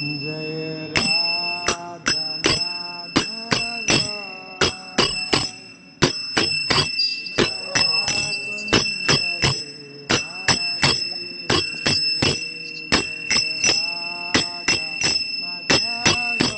जय राधा माधव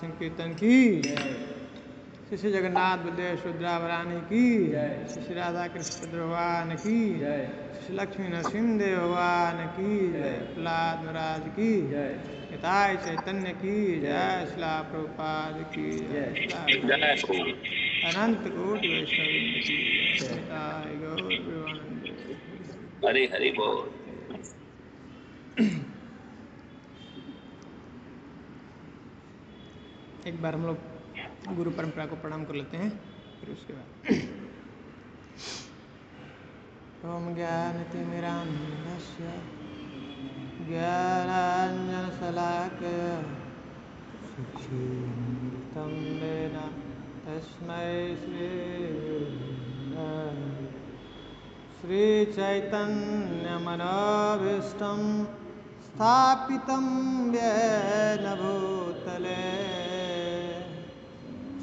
संकीर्तन की, श्री श्री जगन्नाथ बलदेव सुभद्रावरानी की, श्री श्री राधा कृष्ण भगवान की, श्री लक्ष्मी नरसिंह देव भगवान की, प्रहलाद महाराज की, हिताय चैतन्य की जय, श्रीला प्रभुपाद की जय, श्रीला अनंत कोटि वैष्णववृंद की जय, हिताय गौर प्रेमानंद। हरे हरे बोल। एक बार हम लोग गुरु परंपरा को प्रणाम कर लेते हैं, फिर उसके बाद ओम ज्ञानतिमिरान्धस्य ज्ञानाञ्जनशलाकया चक्षुरुन्मिलितं येन तस्मै श्रीचैतन्यमनोभीष्टं स्थापितं येन भूतले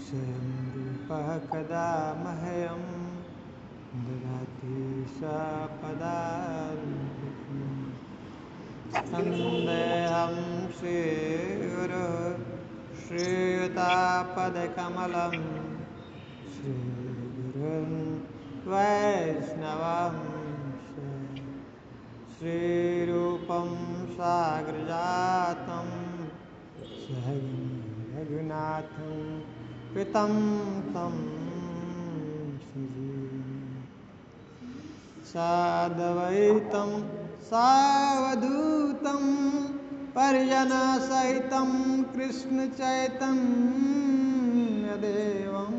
स्वयं रूपः कदा मह्यं ददाति स्वपदान्तिकम्। वन्देऽहं श्रीगुरुः श्रीयुतापदकमलं श्रीगुरुन् वैष्णवंश श्रीरूपं साग्रजातं सहगं रघुनाथं पितं तं साद्वैतं सावधूतं परिजनसहितं कृष्णचैतन्यदेवं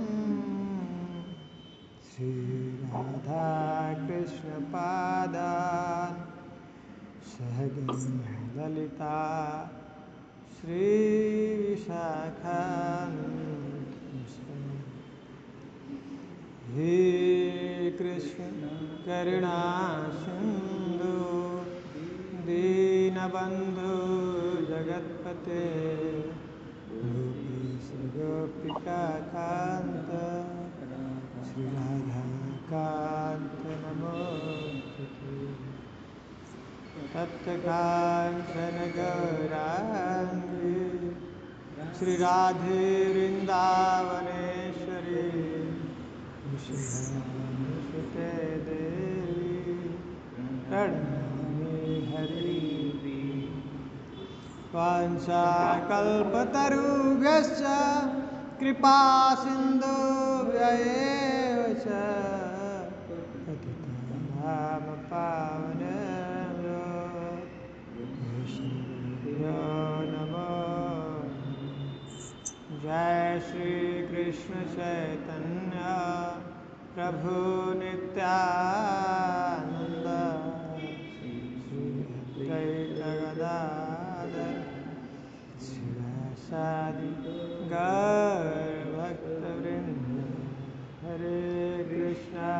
श्रीराधाकृष्णपादान् सहगं ललिता श्रीविशाखान्वितांश्च हे कृष्ण करुणा सिंधु दीनबंधु जगतपते गोपीश गोपिका कांत श्री राधा कांत नमोस्तुते। तप्त कांचन गौरांगी श्री राधे वृंदावनेश्वरी सुते देवी प्रणमामि हरि। वाञ्छाकल्पतरुभ्यश्च कृपा सिन्धुभ्यैव च पतितानां पावनेभ्यो वैष्णवेभ्यो नमो। जय श्री कृष्ण चैतन्य प्रभु नित्यानंद श्री अद्वैत गदाधर शिवासादि गौर भक्तवृंद। हरे कृष्णा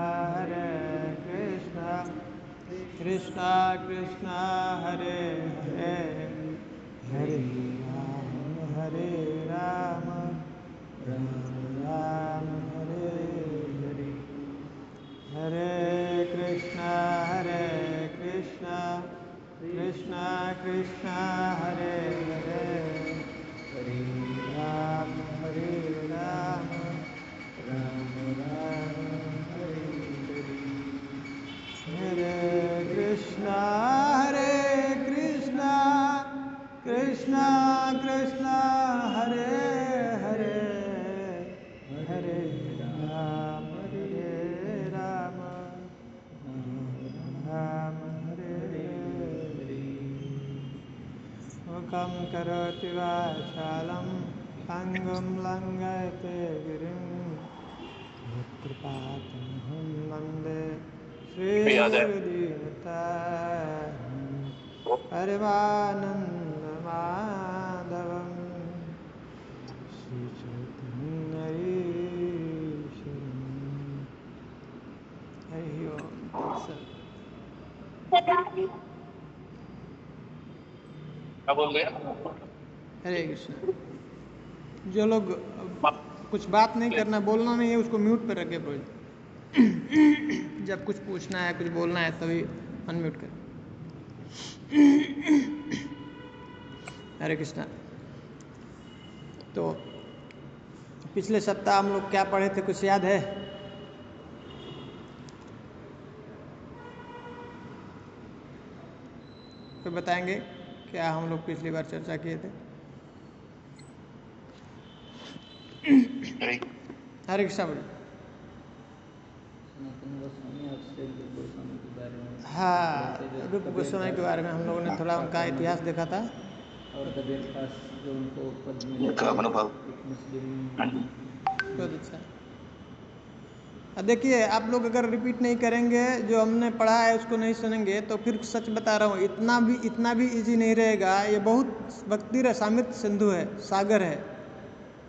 कृष्णा कृष्णा हरे हरे, हरे राम राम राम हरे हरे, हरे कृष्णा कृष्णा कृष्णा हरे हरे, हरे राम राम राम हरे हरे। हरे कृष्णा कृष्णा कृष्णा हरे हरे, हरे राम राम हरे हरे। मुखं करोति वाचालं पङ्गुं लङ्घयते गिरिं यत्कृपातमहं वन्दे श्रीगुरुदीनतारिणं परमानन्दमाधवं श्रीचैतन्यईश्वरं। हरि ओम तत्सत्। क्या बोल गया? हरे कृष्ण। जो लोग कुछ बात नहीं करना, बोलना नहीं है, उसको म्यूट पर रखे प्रोज। जब कुछ पूछना है, कुछ बोलना है, तभी अनम्यूट कर। हरे कृष्णा। तो पिछले सप्ताह हम लोग क्या पढ़े थे, कुछ याद है? तो बताएंगे क्या हम लोग पिछली बार चर्चा किए थे? हरे कृष्णा बोलिए। हाँ, रूप गोस्वामी के बारे में हम लोगों ने थोड़ा उनका इतिहास देखा था। उनका अनुभव बहुत अच्छा। अब देखिए, आप लोग अगर रिपीट नहीं करेंगे, जो हमने पढ़ा है उसको नहीं सुनेंगे, तो फिर सच बता रहा हूँ, इतना भी इजी नहीं रहेगा। ये बहुत भक्ति रसामृत सिंधु है, सागर है।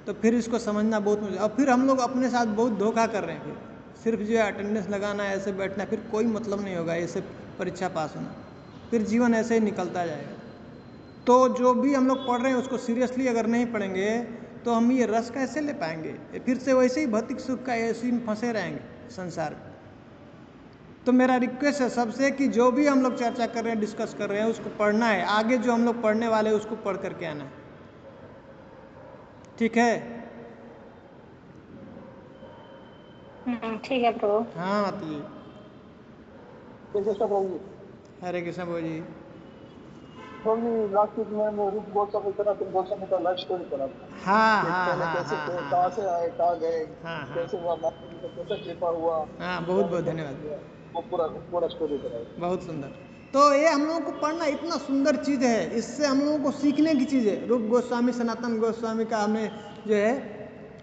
तो फिर इसको समझना बहुत मुश्किल। और फिर हम लोग अपने साथ बहुत धोखा कर रहे हैं। फिर सिर्फ जो है अटेंडेंस लगाना है, ऐसे बैठना, फिर कोई मतलब नहीं होगा ऐसे परीक्षा पास होना। फिर जीवन ऐसे ही निकलता जाएगा। तो जो भी हम लोग पढ़ रहे हैं उसको सीरियसली अगर नहीं पढ़ेंगे तो हम ये रस कैसे ले पाएंगे? फिर से वैसे ही भौतिक सुख का ऐसे में फंसे रहेंगे संसार में। तो मेरा रिक्वेस्ट है सबसे कि जो भी हम लोग चर्चा कर रहे हैं, डिस्कस कर रहे हैं, उसको पढ़ना है। आगे जो हम लोग पढ़ने वाले हैं उसको पढ़ करके आना है। ठीक है? ठीक है प्रभु। हाँ माता जी। हरे कृष्ण बोल जी। लास्ट वीक में रूप गोस्वामी का लाइफ स्टोरी पढ़ा था। हाँ कि हाँ पहले हाँ कैसे हाँ थे, हाँ कहाँ से आए, कहाँ गए, हाँ हाँ कैसे हुआ, महाप्रभु का कैसा कृपा हुआ, हाँ, बहुत बहुत धन्यवाद। वो पूरा स्टोरी पढ़ा। बहुत सुंदर। तो ये हम लोगों को पढ़ना इतना सुंदर चीज़ है, इससे हम लोगों को सीखने की चीज़ है। रूप गोस्वामी, सनातन गोस्वामी का हमने जो है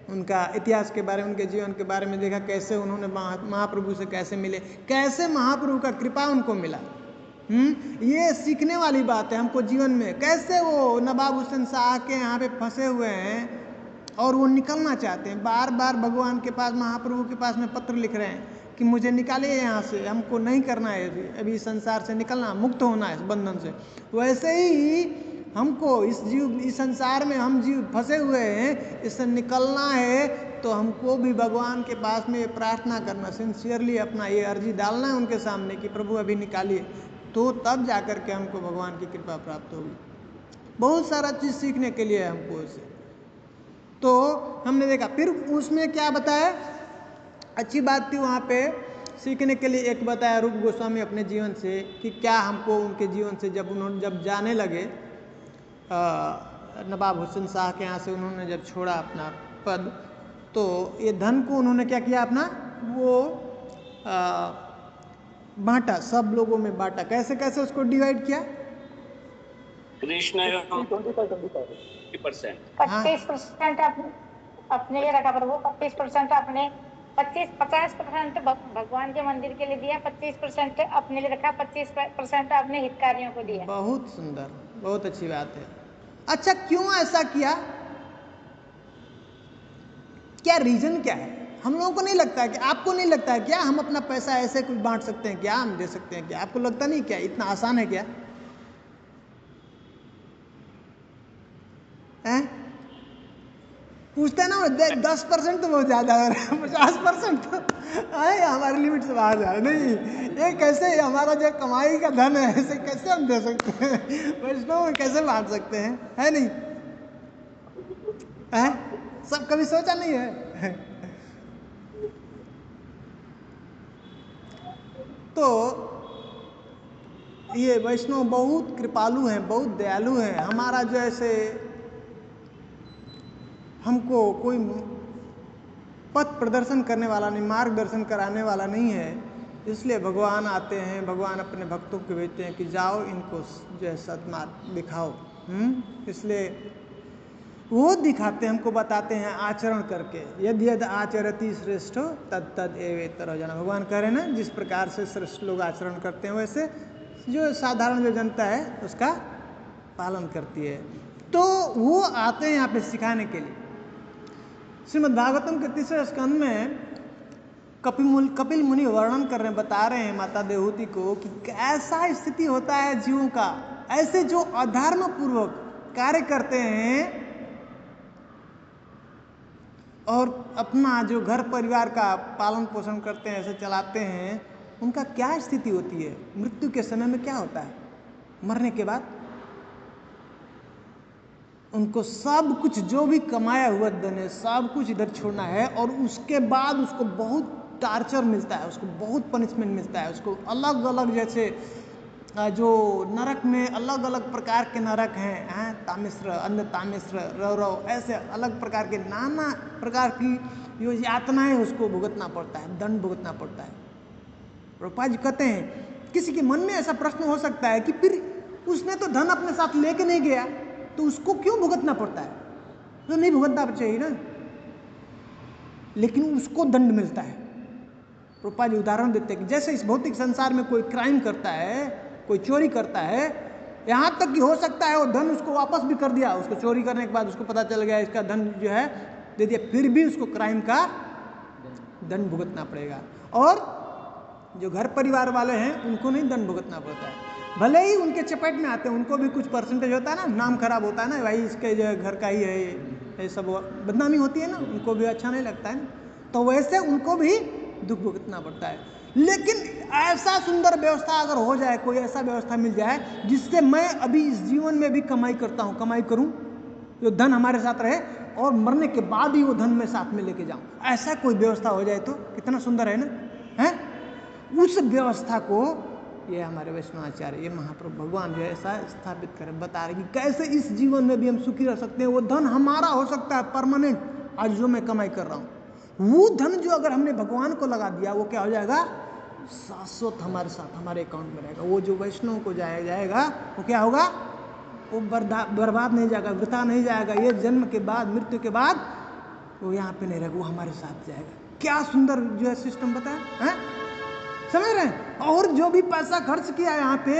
उनका इतिहास के बारे में, उनके जीवन के बारे में देखा, कैसे उन्होंने महाप्रभु से कैसे मिले, कैसे महाप्रभु का कृपा उनको मिला। ये सीखने वाली बात है हमको जीवन में। कैसे वो नवाब हुसैन शाह के यहाँ पे फंसे हुए हैं और वो निकलना चाहते हैं, बार बार भगवान के पास, महाप्रभु के पास में पत्र लिख रहे हैं कि मुझे निकालिए यहाँ से, हमको नहीं करना है अभी संसार से निकलना, मुक्त होना है इस बंधन से। वैसे ही हमको इस संसार में हम जीव फंसे हुए हैं, इससे निकलना है। तो हमको भी भगवान के पास में ये प्रार्थना करना, सिंसियरली अपना ये अर्जी डालना है उनके सामने कि प्रभु अभी निकालिए, तो तब जाकर के हमको भगवान की कृपा प्राप्त होगी। बहुत सारा चीज़ सीखने के लिए है हमको इसे। तो हमने देखा, फिर उसमें क्या बताया, अच्छी बात थी वहाँ पे सीखने के लिए। एक बताया रूप गोस्वामी अपने जीवन से कि क्या हमको उनके जीवन से जब जाने लगे नवाब हुसैन शाह के यहाँ से, उन्होंने जब छोड़ा अपना पद, तो ये धन को उन्होंने क्या किया, अपना वो बांटा, सब लोगों में बांटा। कैसे कैसे उसको डिवाइड किया? कृष्ण 25% अपने लिए रखा प्रभु, 25% अपने, 50% भगवान के मंदिर के लिए दिया, 25% अपने लिए रखा, 25% अपने हितकारियों को दिया। बहुत सुंदर, बहुत अच्छी बात है। अच्छा, क्यों ऐसा किया? क्या रीजन क्या है? हम लोगों को नहीं लगता है कि, आपको नहीं लगता है क्या हम अपना पैसा ऐसे कुछ बांट सकते हैं क्या, हम दे सकते हैं क्या? आपको लगता नहीं क्या इतना आसान है क्या? पूछते हैं ना, 10% तो बहुत ज़्यादा हो रहा है, 50% तो हमारी लिमिट से बाहर जा रहा है। नहीं, ये कैसे, हमारा जो कमाई का धन है, ऐसे कैसे हम दे सकते हैं? वैष्णव में कैसे बांट सकते हैं? है नहीं है? सब कभी सोचा नहीं है? तो ये वैष्णव बहुत कृपालु हैं, बहुत दयालु हैं। हमारा जैसे हमको कोई पथ प्रदर्शन करने वाला नहीं, मार्गदर्शन कराने वाला नहीं है। इसलिए भगवान आते हैं, भगवान अपने भक्तों को भेजते हैं कि जाओ इनको जो है सत्मार्ग दिखाओ। इसलिए वो दिखाते हैं, हमको बताते हैं आचरण करके। यदि यद आचरति श्रेष्ठो तद तद एवेतर जना। भगवान कह रहे हैं ना, जिस प्रकार से श्रेष्ठ लोग आचरण करते हैं वैसे जो साधारण जो जनता है उसका पालन करती है। तो वो आते हैं यहाँ पे सिखाने के लिए। श्रीमद् भागवतम के 3रे स्कंद में कपिल मुनि वर्णन कर रहे हैं, बता रहे हैं माता देवहूति को कि कैसा स्थिति होता है जीवों का। ऐसे जो अधर्म पूर्वक कार्य करते हैं और अपना जो घर परिवार का पालन पोषण करते हैं, ऐसे चलाते हैं, उनका क्या स्थिति होती है, मृत्यु के समय में क्या होता है, मरने के बाद। उनको सब कुछ जो भी कमाया हुआ धन है सब कुछ इधर छोड़ना है, और उसके बाद उसको बहुत टार्चर मिलता है, उसको बहुत पनिशमेंट मिलता है, उसको अलग अलग जैसे जो नरक में अलग अलग प्रकार के नरक हैं, तामिश्र, अन्य तामिश्र, रौरव, ऐसे अलग प्रकार के नाना प्रकार की जो यातनाएं उसको भुगतना पड़ता है, दंड भुगतना पड़ता है। प्रभुपाद जी कहते हैं किसी के मन में ऐसा प्रश्न हो सकता है कि फिर उसने तो धन अपने साथ लेके नहीं गया तो उसको क्यों भुगतना पड़ता है? तो नहीं भुगतना चाहिए ना, लेकिन उसको दंड मिलता है। प्रभुपाद जी उदाहरण देते हैं कि जैसे इस भौतिक संसार में कोई क्राइम करता है, कोई चोरी करता है, यहाँ तक कि हो सकता है वो धन उसको वापस भी कर दिया, उसको चोरी करने के बाद उसको पता चल गया इसका धन जो है दे दिया, फिर भी उसको क्राइम का दंड भुगतना पड़ेगा। और जो घर परिवार वाले हैं उनको नहीं दंड भुगतना पड़ता है, भले ही उनके चपेट में आते हैं, उनको भी कुछ परसेंटेज होता है ना, नाम खराब होता है ना, भाई इसके जो घर का ही है, ये सब बदनामी होती है ना, उनको भी अच्छा नहीं लगता है ना, तो वैसे उनको भी दुख भुगतना पड़ता है। लेकिन ऐसा सुंदर व्यवस्था अगर हो जाए, कोई ऐसा व्यवस्था मिल जाए जिससे मैं अभी इस जीवन में भी कमाई करता हूँ, कमाई करूँ, जो धन हमारे साथ रहे और मरने के बाद ही वो धन मैं साथ में लेके जाऊँ, ऐसा कोई व्यवस्था हो जाए तो कितना सुंदर है ना, है? उस व्यवस्था को ये हमारे वैष्णवाचार्य, ये महाप्रभु भगवान जो है ऐसा स्थापित करें, बता रहे कि कैसे इस जीवन में भी हम सुखी रह सकते हैं। वो धन हमारा हो सकता है परमानेंट, आज जो मैं कमाई कर रहा हूँ, वो धन जो अगर हमने भगवान को लगा दिया वो क्या हो जाएगा? शाश्वत हमारे साथ, हमारे अकाउंट में रहेगा। वो जो वैष्णव को जाएगा वो क्या होगा? वो बर्बाद नहीं जाएगा, वृथा नहीं जाएगा, ये जन्म के बाद, मृत्यु के बाद वो यहाँ पे नहीं रहेगा, वो हमारे साथ जाएगा। क्या सुंदर जो है सिस्टम बताया है, समझ रहे हैं? और जो भी पैसा खर्च किया यहाँ पे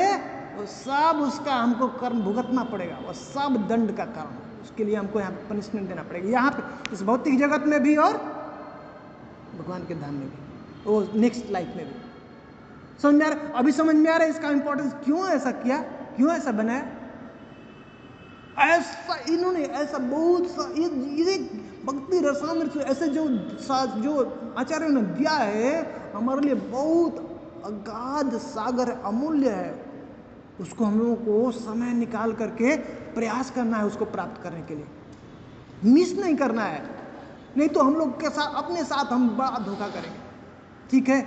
वो सब उसका हमको कर्म भुगतना पड़ेगा, वो सब दंड का कारण, उसके लिए हमको यहाँ पे पनिशमेंट देना पड़ेगा, यहाँ पे इस भौतिक जगत में भी और भगवान के धाम में भी, वो नेक्स्ट लाइफ में भी। समझ में आ रहा? अभी समझ में आ रहा है इसका इंपॉर्टेंस, क्यों ऐसा किया, क्यों ऐसा बनाया? ऐसा इन्होंने ऐसा बहुत सा ये भक्ति रसामृत ऐसे जो आचार्यों ने दिया है हमारे लिए बहुत अगाध सागर अमूल्य है, उसको हम लोगों को समय निकाल करके प्रयास करना है उसको प्राप्त करने के लिए, मिस नहीं करना है, नहीं तो हम लोग के साथ अपने साथ हम बड़ा धोखा करेंगे। ठीक है,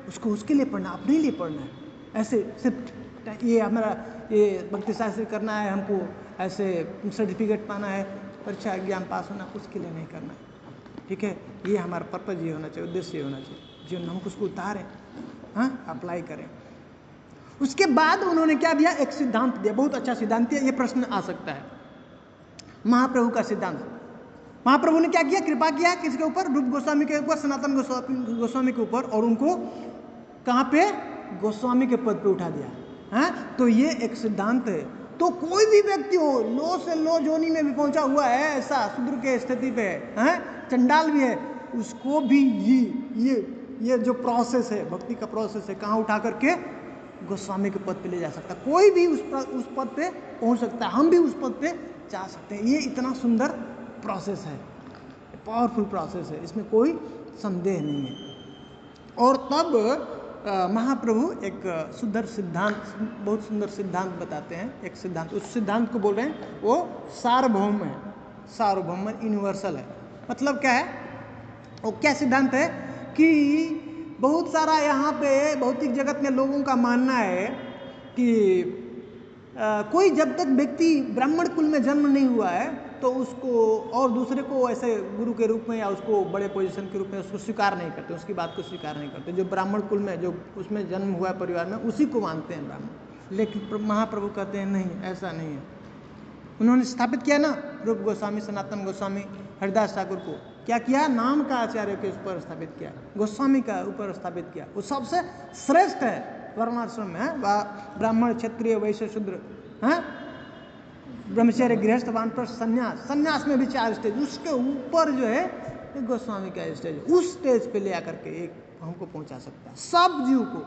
उसको उसके लिए पढ़ना, अपने लिए पढ़ना है, ऐसे सिर्फ ये हमारा ये भक्ति शास्त्र करना है, हमको ऐसे सर्टिफिकेट पाना है, परीक्षा एग्जाम पास होना, उसके लिए नहीं करना है। ठीक है, ये हमारा पर्पज ये होना चाहिए, उद्देश्य ये होना चाहिए, जीवन हम उसको उतारें, हाँ, अप्लाई करें। उसके बाद उन्होंने क्या दिया? एक सिद्धांत दिया, बहुत अच्छा सिद्धांत दिया। ये प्रश्न आ सकता है, महाप्रभु का सिद्धांत। महाप्रभु ने क्या किया? कृपा किया किसके ऊपर? रूप गोस्वामी के ऊपर, सनातन गोस्वामी के ऊपर, और उनको कहाँ पे? गोस्वामी के पद पे उठा दिया। हाँ, तो ये एक सिद्धांत है। तो कोई भी व्यक्ति हो, लो से लो जोनी में भी पहुंचा हुआ है, ऐसा शूद्र के स्थिति पे है, चंडाल भी है, उसको भी ये जो प्रोसेस है, भक्ति का प्रोसेस है, कहाँ उठा करके? गोस्वामी के पद पे ले जा सकता। कोई भी उस पद पे पहुंच सकता है, हम भी उस पद पे जा सकते हैं। ये इतना सुंदर प्रोसेस है, पावरफुल प्रोसेस है, इसमें कोई संदेह नहीं है। और तब महाप्रभु एक सुंदर सिद्धांत, बहुत सुंदर सिद्धांत बताते हैं। एक सिद्धांत, उस सिद्धांत को बोल रहे हैं वो सार्वभौम है, सार्वभौम यूनिवर्सल है। मतलब क्या है वो? क्या सिद्धांत है कि बहुत सारा यहाँ पे भौतिक जगत में लोगों का मानना है कि कोई जब तक व्यक्ति ब्राह्मण कुल में जन्म नहीं हुआ है तो उसको और दूसरे को ऐसे गुरु के रूप में या उसको बड़े पोजीशन के रूप में उसको स्वीकार नहीं करते, उसकी बात को स्वीकार नहीं करते। जो ब्राह्मण कुल में, जो उसमें जन्म हुआ है परिवार में, उसी को मानते हैं ब्राह्मण। लेकिन महाप्रभु कहते हैं नहीं, ऐसा नहीं है। उन्होंने स्थापित किया ना, रूप गोस्वामी, सनातन गोस्वामी, हरिदास ठाकुर को क्या किया? नाम का आचार्य के ऊपर स्थापित किया, गोस्वामी का ऊपर स्थापित किया। वो सबसे श्रेष्ठ है वर्णाश्रम में, ब्राह्मण, क्षत्रिय, वैश्य, शूद्र, हाँ, ब्रह्मचर्य, गृहस्थ, वानप्रस्थ, संन्यास। संन्यास में भी 4 स्टेज, उसके ऊपर जो है गोस्वामी का स्टेज, उस स्टेज पे ले आकर के एक हमको पहुंचा सकता है सब जीव को।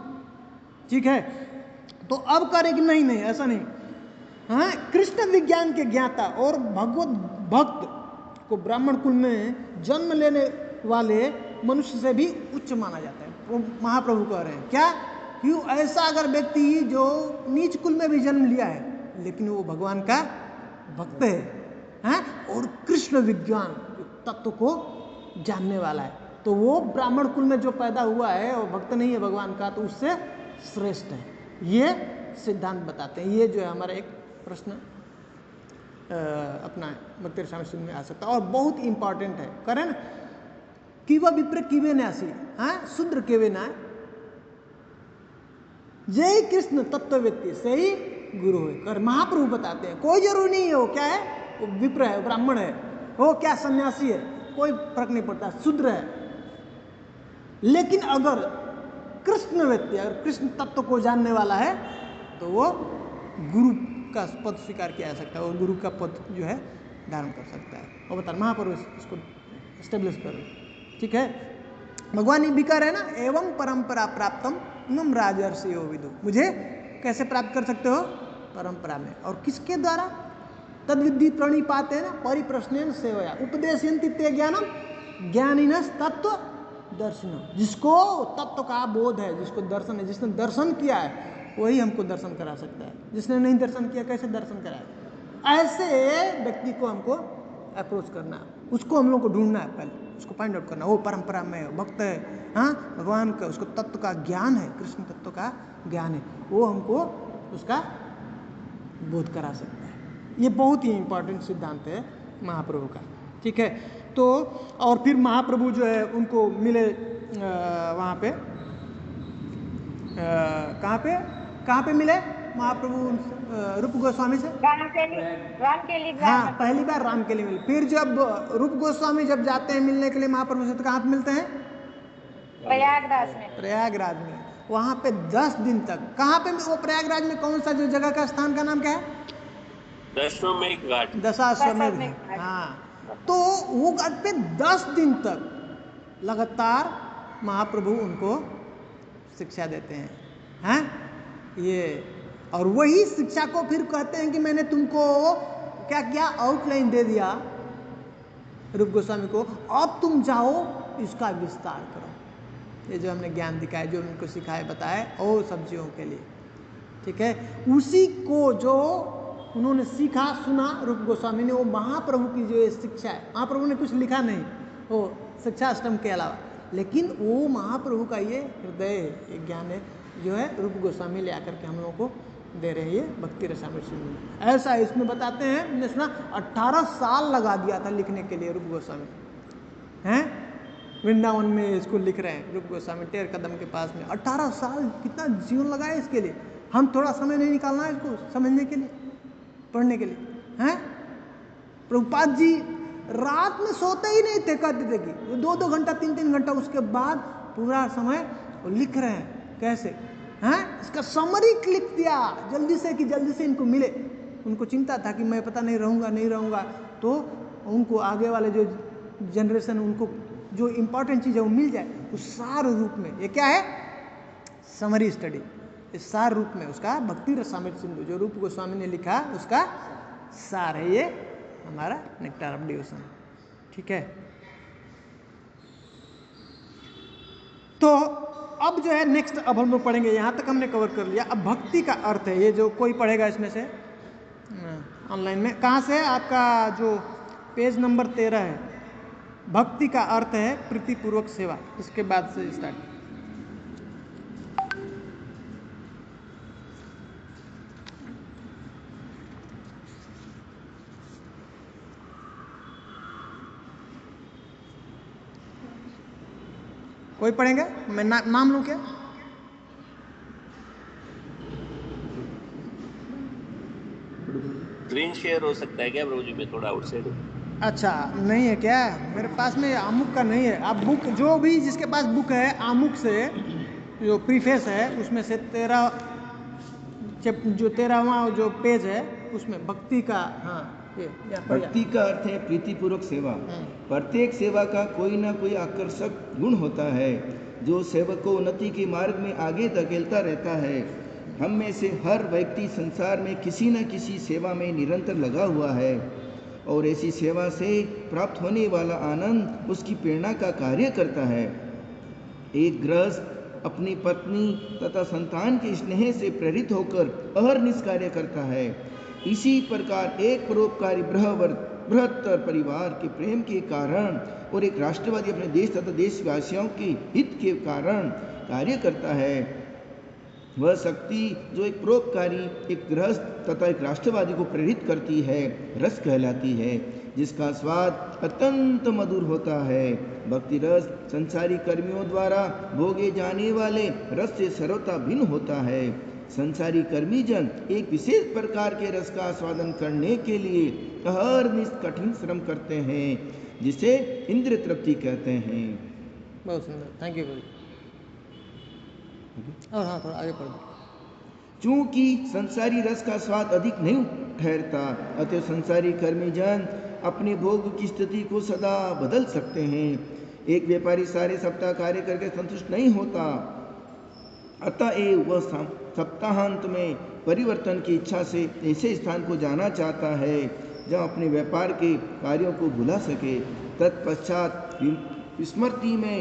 ठीक है, तो अब करे कि नहीं, ऐसा नहीं। हाँ, कृष्ण विज्ञान के ज्ञाता और भगवत भक्त को ब्राह्मण कुल में जन्म लेने वाले मनुष्य से भी उच्च माना जाता है। वो महाप्रभु कह रहे हैं क्या? क्यों? ऐसा अगर व्यक्ति जो नीच कुल में भी जन्म लिया है लेकिन वो भगवान का भक्त है, हैं, और कृष्ण विज्ञान तत्व को जानने वाला है, तो वो ब्राह्मण कुल में जो पैदा हुआ है वो भक्त नहीं है भगवान का, तो उससे श्रेष्ठ है। ये सिद्धांत बताते हैं। ये जो है हमारा एक प्रश्न अपना भक्ति रसामृत सिंधु में आ सकता है, और बहुत इंपॉर्टेंट है। करें कि वह विप्र किवे न्यासी, हाँ, शूद्र केवे ना, जय कृष्ण तत्व व्यक्ति से ही गुरु है। कर महाप्रभु बताते हैं कोई जरूरी नहीं है वो क्या है, वो विप्र है, ब्राह्मण है, वो क्या सन्यासी है, कोई फर्क नहीं पड़ता, शूद्र है। लेकिन अगर कृष्ण व्यक्ति, अगर कृष्ण तत्व को जानने वाला है, तो वो गुरु का पद स्वीकार किया जा सकता है, और गुरु का पद जो है धारण कर सकता है। और बता महाप्रभु इसको एस्टेब्लिश करो, ठीक है। भगवान ये भी कह रहे हैं ना, एवं परंपरा प्राप्तम इमं राजर्षियो विदु, मुझे कैसे प्राप्त कर सकते हो, परंपरा में, और किसके द्वारा, तद्विद्धि प्रणिपाते ना परिप्रश्नेन सेवया उपदेशयन्ति ते ज्ञानम ज्ञानिनस् तत्व दर्शनम, जिसको तत्व का बोध है, जिसको दर्शन है, जिसने दर्शन किया है वही हमको दर्शन करा सकता है, जिसने नहीं दर्शन किया कैसे दर्शन कराए। ऐसे व्यक्ति को हमको अप्रोच करना है, उसको हम लोग को ढूंढना है, पहले उसको फाइंड आउट करना, वो परंपरा में भक्त है, हाँ, भगवान का उसको तत्व का ज्ञान है, कृष्ण तत्व का ज्ञान है, वो हमको उसका बोध करा सकता है। ये बहुत ही इंपॉर्टेंट सिद्धांत है महाप्रभु का, ठीक है। तो और फिर महाप्रभु जो है उनको मिले वहाँ पे, कहाँ पे मिले महाप्रभु रूप गोस्वामी से, राम के लिए हाँ, पहली बार राम के लिए मिले। फिर जब रूप गोस्वामी जब जाते हैं मिलने के लिए महाप्रभु से, तो कहाँ पे मिलते हैं, प्रयागराज में। वहाँ पे 10 दिन तक, कहाँ पे, वो प्रयागराज में कौन सा जो जगह का स्थान का नाम क्या है, दशाश्वमेध घाट, दशाश्वमेध घाट, हाँ। तो वो घाट पे 10 दिन तक लगातार महाप्रभु उनको शिक्षा देते हैं, हैं ये, और वही शिक्षा को फिर कहते हैं कि मैंने तुमको क्या किया, आउटलाइन दे दिया रूप गोस्वामी को, अब तुम जाओ इसका विस्तार करो। ये जो हमने ज्ञान दिखाया, जो उनको सिखाया बताया, और सब्जियों के लिए, ठीक है, उसी को जो उन्होंने सीखा सुना रूप गोस्वामी ने, वो महाप्रभु की जो ये शिक्षा है, महाप्रभु ने कुछ लिखा नहीं वो शिक्षा अष्टम के अलावा, लेकिन वो महाप्रभु का ये हृदय है, ये ज्ञान है, जो है रूप गोस्वामी ले आकर के हम लोगों को दे रहे हैं, ये भक्ति रसामृत सिंधु। ऐसा है, इसमें बताते हैं, मैंने सुना 18 साल लगा दिया था लिखने के लिए रूप गोस्वामी, हैं, वृंदावन में इसको लिख रहे हैं रूप गोस्वामी, टेर कदम के पास में 18 साल, कितना जीवन लगाया इसके लिए। हम थोड़ा समय नहीं निकालना है इसको समझने के लिए, पढ़ने के लिए, हैं। प्रभुपाद जी रात में सोते ही नहीं थे, कहते थे कि 2-2 घंटा 3-3 घंटा, उसके बाद पूरा समय वो लिख रहे हैं, कैसे, हैं, इसका समरी लिख दिया जल्दी से, कि जल्दी से इनको मिले। उनको चिंता था कि मैं पता नहीं रहूँगा, तो उनको आगे वाले जो जनरेशन, उनको जो इम्पोर्टेंट चीज़ है वो मिल जाए, उस सार रूप में। ये क्या है, समरी स्टडी, इस सार रूप में उसका भक्ति रसामृत सिंधु जो रूप गोस्वामी ने लिखा, उसका सार है ये हमारा नेक्टार ऑफ डिवोशन, ठीक है। तो अब जो है नेक्स्ट, अब हम लोग पढ़ेंगे, यहाँ तक हमने कवर कर लिया। अब भक्ति का अर्थ है, ये जो कोई पढ़ेगा इसमें से ऑनलाइन में, कहाँ से, आपका जो पेज नंबर 13 है, भक्ति का अर्थ है प्रीतिपूर्वक सेवा, इसके बाद से स्टार्ट। कोई पढ़ेंगे, मैं नाम लूँ क्या, स्क्रीन शेयर हो सकता है क्या प्रभु जी, मैं थोड़ा आउटसाइड हूँ। अच्छा नहीं है क्या, मेरे पास में आमुख का नहीं है। आप बुक, जो भी जिसके पास बुक है, आमुख से जो प्रीफेस है उसमें से 13वां जो पेज है उसमें भक्ति का, हाँ, ये भक्ति का अर्थ है प्रीतिपूर्वक सेवा। प्रत्येक सेवा का कोई ना कोई आकर्षक गुण होता है जो सेवक को उन्नति के मार्ग में आगे धकेलता रहता है। हम में से हर व्यक्ति संसार में किसी न किसी सेवा में निरंतर लगा हुआ है, और ऐसी सेवा से प्राप्त होने वाला आनंद उसकी प्रेरणा का कार्य करता है। एक गृहस्थ अपनी पत्नी तथा संतान के स्नेह से प्रेरित होकर अहर्निश कार्य करता है। इसी प्रकार एक परोपकारी बृहत्तर परिवार के प्रेम के कारण और एक राष्ट्रवादी अपने देश तथा देशवासियों के हित के कारण कार्य करता है। वह शक्ति जो एक परोपकारी, एक गृहस्थ तथा एक राष्ट्रवादी को प्रेरित करती है, रस कहलाती है, जिसका स्वाद अत्यंत मधुर होता है। भक्ति रस संसारी कर्मियों द्वारा भोगे जाने वाले रस से सर्वथा भिन्न होता है। संसारी कर्मी जन एक विशेष प्रकार के रस का आस्वादन करने के लिए अहर्निश कठिन श्रम करते हैं, जिसे इंद्रिय तृप्ति कहते हैं। बहुत सुंदर, थैंक यू गुरु। और हाँ, थोड़ा आगे पढ़ो। चूंकि संसारी रस का स्वाद अधिक नहीं ठहरता, अतः संसारी कर्मी जन अपने भोग की स्थिति को सदा बदल सकते हैं। एक व्यापारी सारे सप्ताह कार्य करके संतुष्ट नहीं होता, अतएव वह सप्ताहांत में परिवर्तन की इच्छा से ऐसे स्थान को जाना चाहता है जहाँ अपने व्यापार के कार्यों को भुला सके। तत्पश्चात विस्मृति में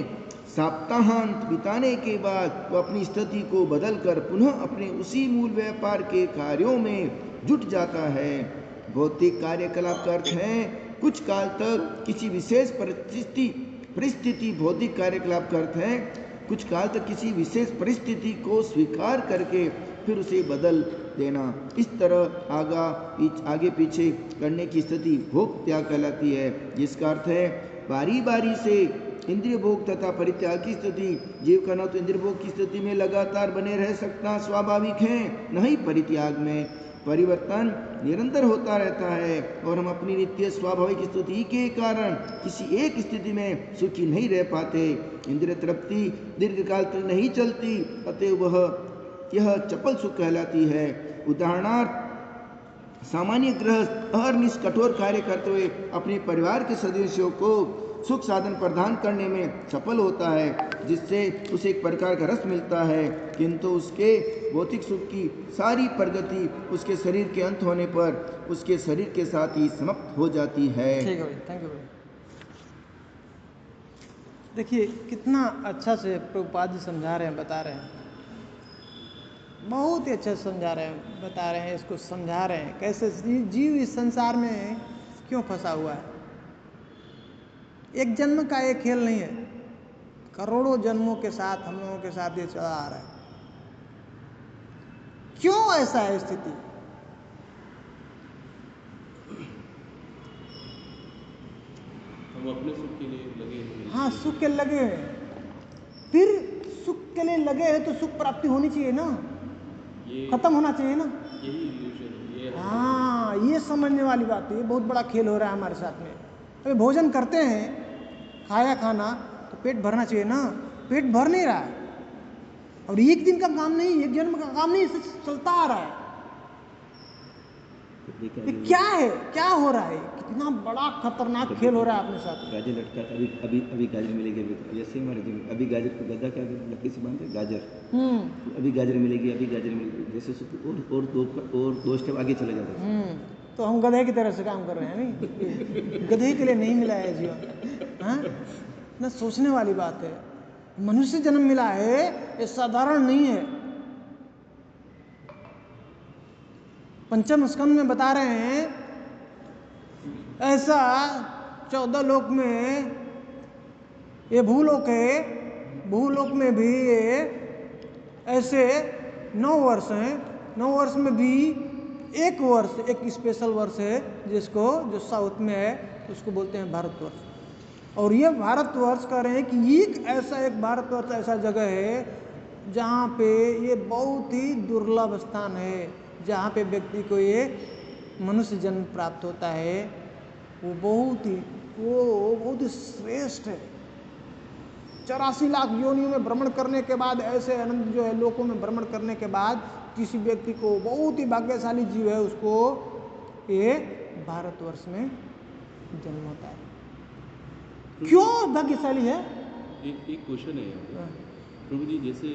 सप्ताहांत बिताने के बाद वह अपनी स्थिति को बदलकर पुनः अपने उसी मूल व्यापार के कार्यों में जुट जाता है। भौतिक कार्यकलाप का अर्थ है कुछ काल तक किसी विशेष परिस्थिति भौतिक कार्यकलाप का अर्थ है कुछ काल तक किसी विशेष परिस्थिति को स्वीकार करके फिर उसे बदल देना। इस तरह आगे पीछे करने की स्थिति भोग त्याग कहलाती है, जिसका अर्थ है बारी बारी से इंद्रिय भोग तथा परित्याग की स्थिति। जीव का न तो इंद्रिय भोग की स्थिति में लगातार बने रह सकता स्वाभाविक है, न ही परित्याग में। परिवर्तन निरंतर होता रहता है और हम अपनी नित्य स्वाभाविक स्थिति के कारण किसी एक स्थिति में सुखी नहीं रह पाते। इंद्रिय तृप्ति दीर्घकाल तक नहीं चलती, अतः यह चपल सुख कहलाती है। उदाहरणार्थ, सामान्य गृहस्थ अहर्निश कठोर कार्य करते हुए अपने परिवार के सदस्यों को सुख साधन प्रदान करने में सफल होता है, जिससे उसे एक प्रकार का रस मिलता है, किंतु उसके भौतिक सुख की सारी प्रगति उसके शरीर के अंत होने पर उसके शरीर के साथ ही समाप्त हो जाती है। ठीक है भाई, थैंक यू भाई। देखिए कितना अच्छा से प्रभुपाद जी समझा रहे हैं, बता रहे हैं, बहुत ही अच्छा समझा रहे हैं, बता रहे हैं, इसको समझा रहे हैं कैसे जीव इस संसार में क्यों फंसा हुआ है। एक जन्म का एक खेल नहीं है, करोड़ों जन्मों के साथ हम लोगों के साथ ये चला आ रहा है। क्यों ऐसा है स्थिति? हम अपने सुख के लिए लगे हुए। हाँ, सुख के लगे हैं, फिर सुख के लिए लगे हैं तो सुख प्राप्ति होनी चाहिए ना, खत्म होना चाहिए ना। यही इल्यूशन ये। हाँ, ये समझने वाली बात है। ये बहुत बड़ा खेल हो रहा है हमारे साथ में। अभी भोजन करते हैं, खाया खाना तो पेट भरना चाहिए ना, पेट भर नहीं रहा है। और एक दिन का काम नहीं, एक जन्म का काम नहीं, चलता आ रहा है। ये क्या है, क्या हो रहा है? कितना बड़ा खतरनाक खेल हो रहा है अपने साथ। गाजर लटका, अभी गाजर मिलेगी, जैसे हमारे अभी गाजर को गद्दा क्या लकड़ी से बांधते गाजर, अभी गाजर मिलेगी, अभी गाजर मिलेगी, जैसे और दो स्टेप आगे चले जाते हैं। तो हम गधे की तरह से काम कर रहे हैं, नहीं? गधे के लिए नहीं मिला है जीवन। हाँ, ना सोचने वाली बात है। मनुष्य जन्म मिला है, ये साधारण नहीं है। पंचम स्कंद में बता रहे हैं, ऐसा 14 लोक में ये भूलोक है, भूलोक में भी ये ऐसे 9 वर्ष हैं। 9 वर्ष में भी एक वर्ष, एक स्पेशल वर्ष है जिसको, जो साउथ में है, उसको बोलते हैं भारतवर्ष। और ये भारतवर्ष कह रहे हैं कि एक भारतवर्ष ऐसा जगह है जहाँ पे ये बहुत ही दुर्लभ स्थान है, जहाँ पे व्यक्ति को ये मनुष्य जन्म प्राप्त होता है। वो बहुत ही श्रेष्ठ है। 84 लाख योनियों में भ्रमण करने के बाद, ऐसे अनंत जो है लोकों में भ्रमण करने के बाद किसी व्यक्ति को, बहुत ही भाग्यशाली जीव है, उसको ये भारतवर्ष में जन्म होता है। क्यों भाग्यशाली है? एक क्वेश्चन है यहाँ पे प्रभु जी, जैसे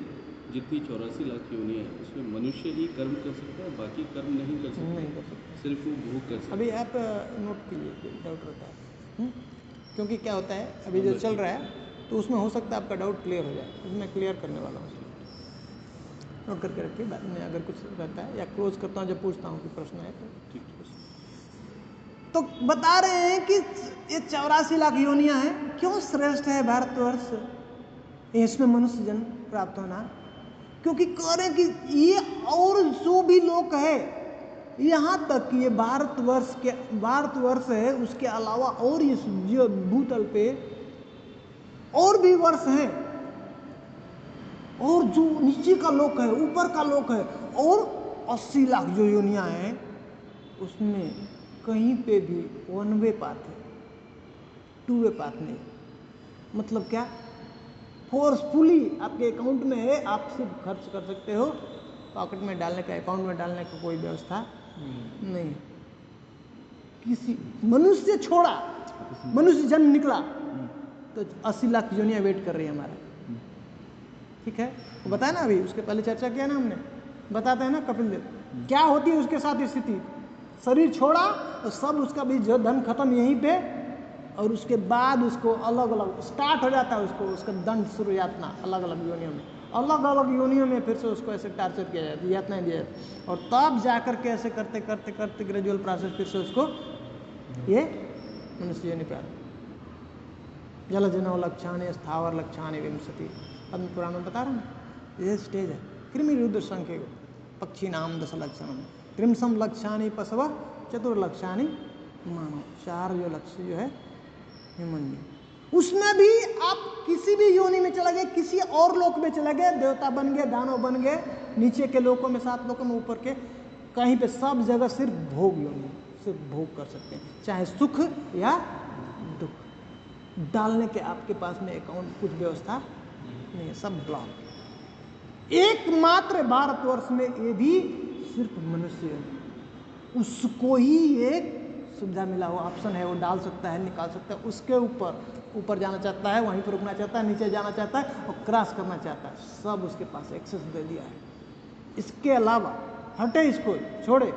जितनी 84 लाख योनियां हैं उसमें मनुष्य ही कर्म कर सकता है, बाकी कर्म नहीं कर सकता? नहीं कर सकता, सिर्फ वो भोग कर सकता। अभी आप नोट कीजिए, डाउट रहता है। क्योंकि क्या होता है, अभी जो चल रहा है तो उसमें हो सकता है आपका डाउट क्लियर हो जाए, उसमें क्लियर करने वाला हूँ। नोट करके रखिए, बाद में अगर कुछ रहता है या क्लोज करता हूँ जब पूछता हूँ कि प्रश्न है तो। ठीक है। तो बता रहे हैं कि ये 84 लाख योनियां हैं, क्यों श्रेष्ठ है भारतवर्ष इसमें मनुष्य जन्म प्राप्त होना? क्योंकि कह रहे हैं कि ये और जो भी लोक है, यहाँ तक कि ये भारतवर्ष है, उसके अलावा और इस जो भूतल पे और भी वर्ष हैं, और जो नीचे का लोक है, ऊपर का लोक है, और 80 लाख जो योनियां हैं, उसमें कहीं पे भी 1 वे पाथ है, 2 वे पाथ नहीं। मतलब क्या? फोर्सफुली आपके अकाउंट में है, आप सिर्फ खर्च कर सकते हो, पॉकेट में डालने का, अकाउंट में डालने का कोई व्यवस्था नहीं। किसी मनुष्य छोड़ा, मनुष्य जन्म निकला तो 80 लाख योनियां वेट कर रही है हमारा। ठीक है, वो बताया ना, अभी उसके पहले चर्चा किया ना हमने, बताते हैं ना कपिल देव, क्या होती है उसके साथ स्थिति। शरीर छोड़ा तो सब उसका भी जो धन खत्म यहीं पे, और उसके बाद उसको अलग अलग स्टार्ट हो जाता है, उसको उसका दंड शुरू यातना अलग अलग योनियों में, अलग अलग योनियों में फिर से उसको ऐसे टार्चर किया जाता है, यातनाएं दी जाती है, और तब जाकर के ऐसे करते करते करते ग्रेजुअल प्रोसेस फिर से उसको ये मनुष्य योनि प्राप्त। जलजनव लक्षाणी स्थावर लक्षाणी विंशति, पद्म पुराण में बता रहा हूँ, ये स्टेज है। कृमि रुद्र संख्य पक्षी नाम 10 लक्षण, त्रिमसम लक्षाणी पशव चतुर्लक्षाणी मानव, 4 जो लक्ष्य जो है ह्यूमन बीइंग। उसमें भी आप किसी भी योनि में चले गए, किसी और लोक में चले गए, देवता बन गए, दानव बन गए, नीचे के लोकों में 7 लोकों में, ऊपर के कहीं पे, सब जगह सिर्फ भोग योनि, सिर्फ भोग कर सकते हैं, चाहे सुख या दुख। डालने के आपके पास में अकाउंट कुछ व्यवस्था नहीं है, सब ब्लॉक। एकमात्र भारतवर्ष में ये भी सिर्फ मनुष्य है, उसको ही एक सुविधा मिला हुआ ऑप्शन है, वो डाल सकता है, निकाल सकता है, उसके ऊपर जाना चाहता है, वहीं पर रुकना चाहता है, नीचे जाना चाहता है और क्रॉस करना चाहता है, सब उसके पास एक्सेस दे दिया है। इसके अलावा हटे, इसको छोड़े,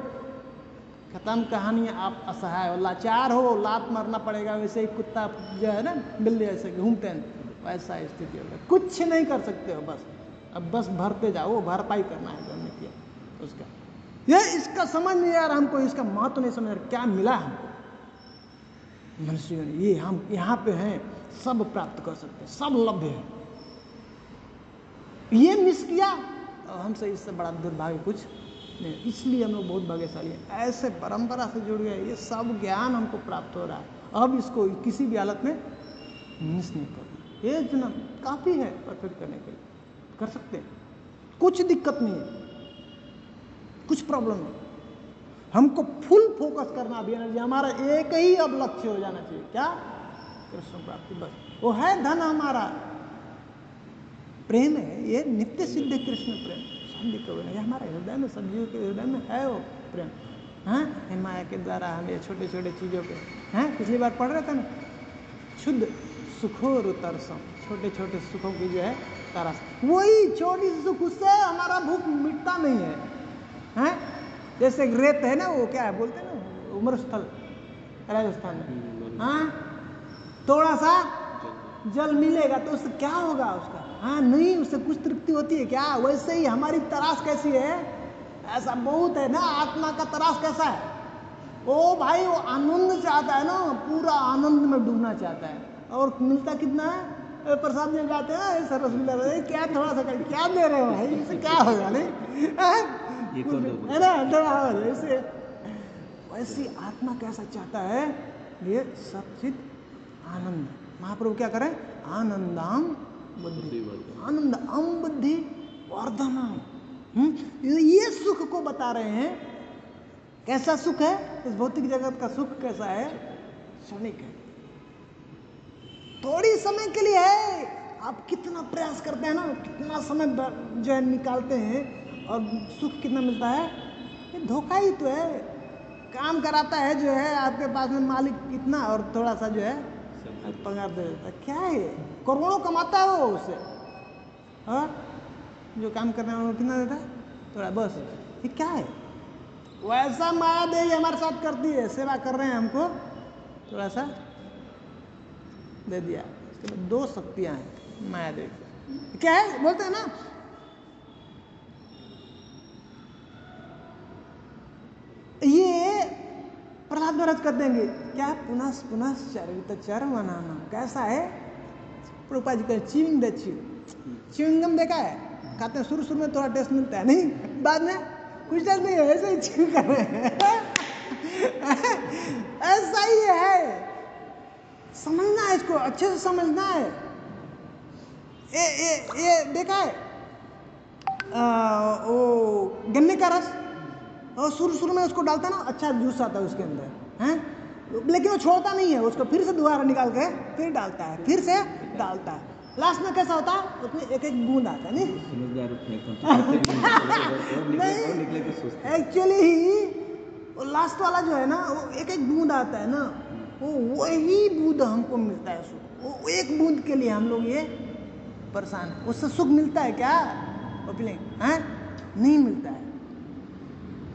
खत्म कहानी। आप असहाय हो, लाचार हो, लात मारना पड़ेगा, वैसे ही कुत्ता जो है ना, बिल्ली ऐसे घूमते हैं, वैसा स्थिति होगा, कुछ नहीं कर सकते हो, बस अब बस भरते जाओ, वो भरपाई करना है जो हमने किया उसका। ये इसका समझ नहीं आ रहा हमको, इसका महत्व नहीं समझ रहा, क्या मिला हमको मनुष्य ने, ये हम यहाँ पे हैं, सब प्राप्त कर सकते हैं, सब लभ्य है, ये मिस किया और हमसे इससे बड़ा दुर्भाग्य कुछ नहीं। इसलिए हम लोग बहुत भाग्यशाली हैं, ऐसे परंपरा से जुड़ गए, ये सब ज्ञान हमको प्राप्त हो रहा है, अब इसको किसी भी हालत में मिस नहीं करना। ये जन्म काफ़ी है परफेक्ट करने के लिए, कर सकते हैं, कुछ दिक्कत नहीं है, कुछ प्रॉब्लम नहीं। हमको फुल फोकस करना भी एनर्जी, हमारा एक ही अब लक्ष्य हो जाना चाहिए, क्या? कृष्ण प्राप्ति, बस वो है धन हमारा, प्रेम है, ये नित्य सिद्ध कृष्ण प्रेम, शांति कभी नहीं, हमारे हृदय में, सब्जियों के हृदय में है वो प्रेम। हाँ, माया के द्वारा हम ये छोटे छोटे चीज़ों पे, हैं, पिछली बार पढ़ रहे थे ना, शुद्ध सुखोर तरसम, छोटे छोटे सुखों की जो है तरस, वही छोटी सी सुख, उससे हमारा भूख मिटता नहीं है। हैं, जैसे रेत है ना, वो क्या है बोलते हैं ना, उम्र स्थल राजस्थान में, हाँ, थोड़ा सा जल मिलेगा तो उससे क्या होगा उसका? हाँ, नहीं, उससे कुछ तृप्ति होती है क्या? वैसे ही हमारी तरास कैसी है, ऐसा बहुत है ना, आत्मा का तरास कैसा है, ओ भाई, वो आनंद चाहता है ना, पूरा आनंद में डूबना चाहता है, और मिलता कितना है? प्रसाद में जाते हैं, सरस मिला, क्या थोड़ा सा क्या दे रहे हो भाई, इससे क्या होगा? नहीं है ना, थोड़ा ऐसे, वैसी आत्मा कैसा चाहता है, ये सचित आनंद। महाप्रभु क्या करें? आनंदाम बुद्धि, आनंदम बुद्धि वर्धनम, ये सुख को बता रहे हैं। कैसा सुख है? इस भौतिक जगत का सुख कैसा है? क्षणिक है, थोड़ी समय के लिए है। आप कितना प्रयास करते हैं ना, कितना समय जो है निकालते हैं, और सुख कितना मिलता है? ये धोखा ही तो है, काम कराता है जो है आपके पास में मालिक कितना, और थोड़ा सा जो है पगार दे देता है, क्या है? करोड़ों कमाता है वो उससे, और जो काम करने वाला कितना देता है? थोड़ा, बस। ये क्या है? वैसा माया देवी हमारे साथ करती है, सेवा कर रहे हैं, हमको थोड़ा सा दे दिया। इसके बाद 2 शक्तियां हैं माया देवी, क्या है बोलते हैं ना, ये प्रहलाद महाराज कर देंगे क्या, पुनः पुनः चरितचर बनाना, कैसा है प्रभुपाद जी का च्यूइंग द च्यूइंगम देखा है, खाते हैं शुरू में थोड़ा टेस्ट मिलता है, नहीं बाद में कुछ टेस्ट नहीं है, ऐसे ही च्यू कर रहे हैं ऐसा ही है, समझना है इसको, अच्छे से समझना है। ये देखा है वो गन्ने का रस, और शुरू में उसको डालता है ना, अच्छा जूस आता है उसके अंदर हैं, लेकिन वो छोड़ता नहीं है, उसको फिर से दोबारा निकाल के फिर डालता है, फिर से डालता है, लास्ट में कैसा होता है उसमें एक एक बूंद आता है, नहीं एक्चुअली वो लास्ट वाला जो है ना, वो एक एक बूंद आता है ना, वो वही बूंद हमको मिलता है सुख, वो एक बूंद के लिए हम लोग ये परेशान है। उससे सुख मिलता है क्या फीलिंग है, नहीं मिलता है।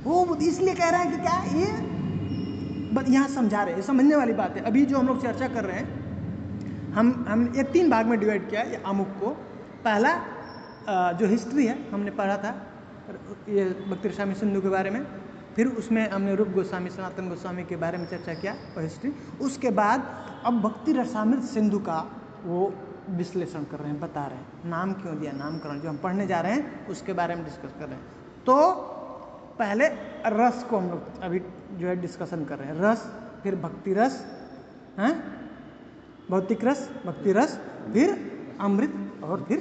वो इसलिए कह रहे हैं कि क्या ये यहाँ समझा रहे हैं, समझने वाली बात है। अभी जो हम लोग चर्चा कर रहे हैं, हम ये 3 भाग में डिवाइड किया ये अमुक को। पहला जो हिस्ट्री है हमने पढ़ा था ये भक्ति रसामी सिंधु के बारे में, फिर उसमें हमने रूप गोस्वामी सनातन गोस्वामी के बारे में चर्चा किया और हिस्ट्री। उसके बाद अब भक्ति रसामृत सिंधु का वो विश्लेषण कर रहे हैं, बता रहे हैं नाम क्यों दिया, नामकरण जो हम पढ़ने जा रहे हैं उसके बारे में डिस्कस कर रहे हैं। तो पहले रस को हम लोग अभी जो है डिस्कशन कर रहे हैं, रस, फिर भक्ति रस हैं, भौतिक रस, भक्ति रस, फिर अमृत और फिर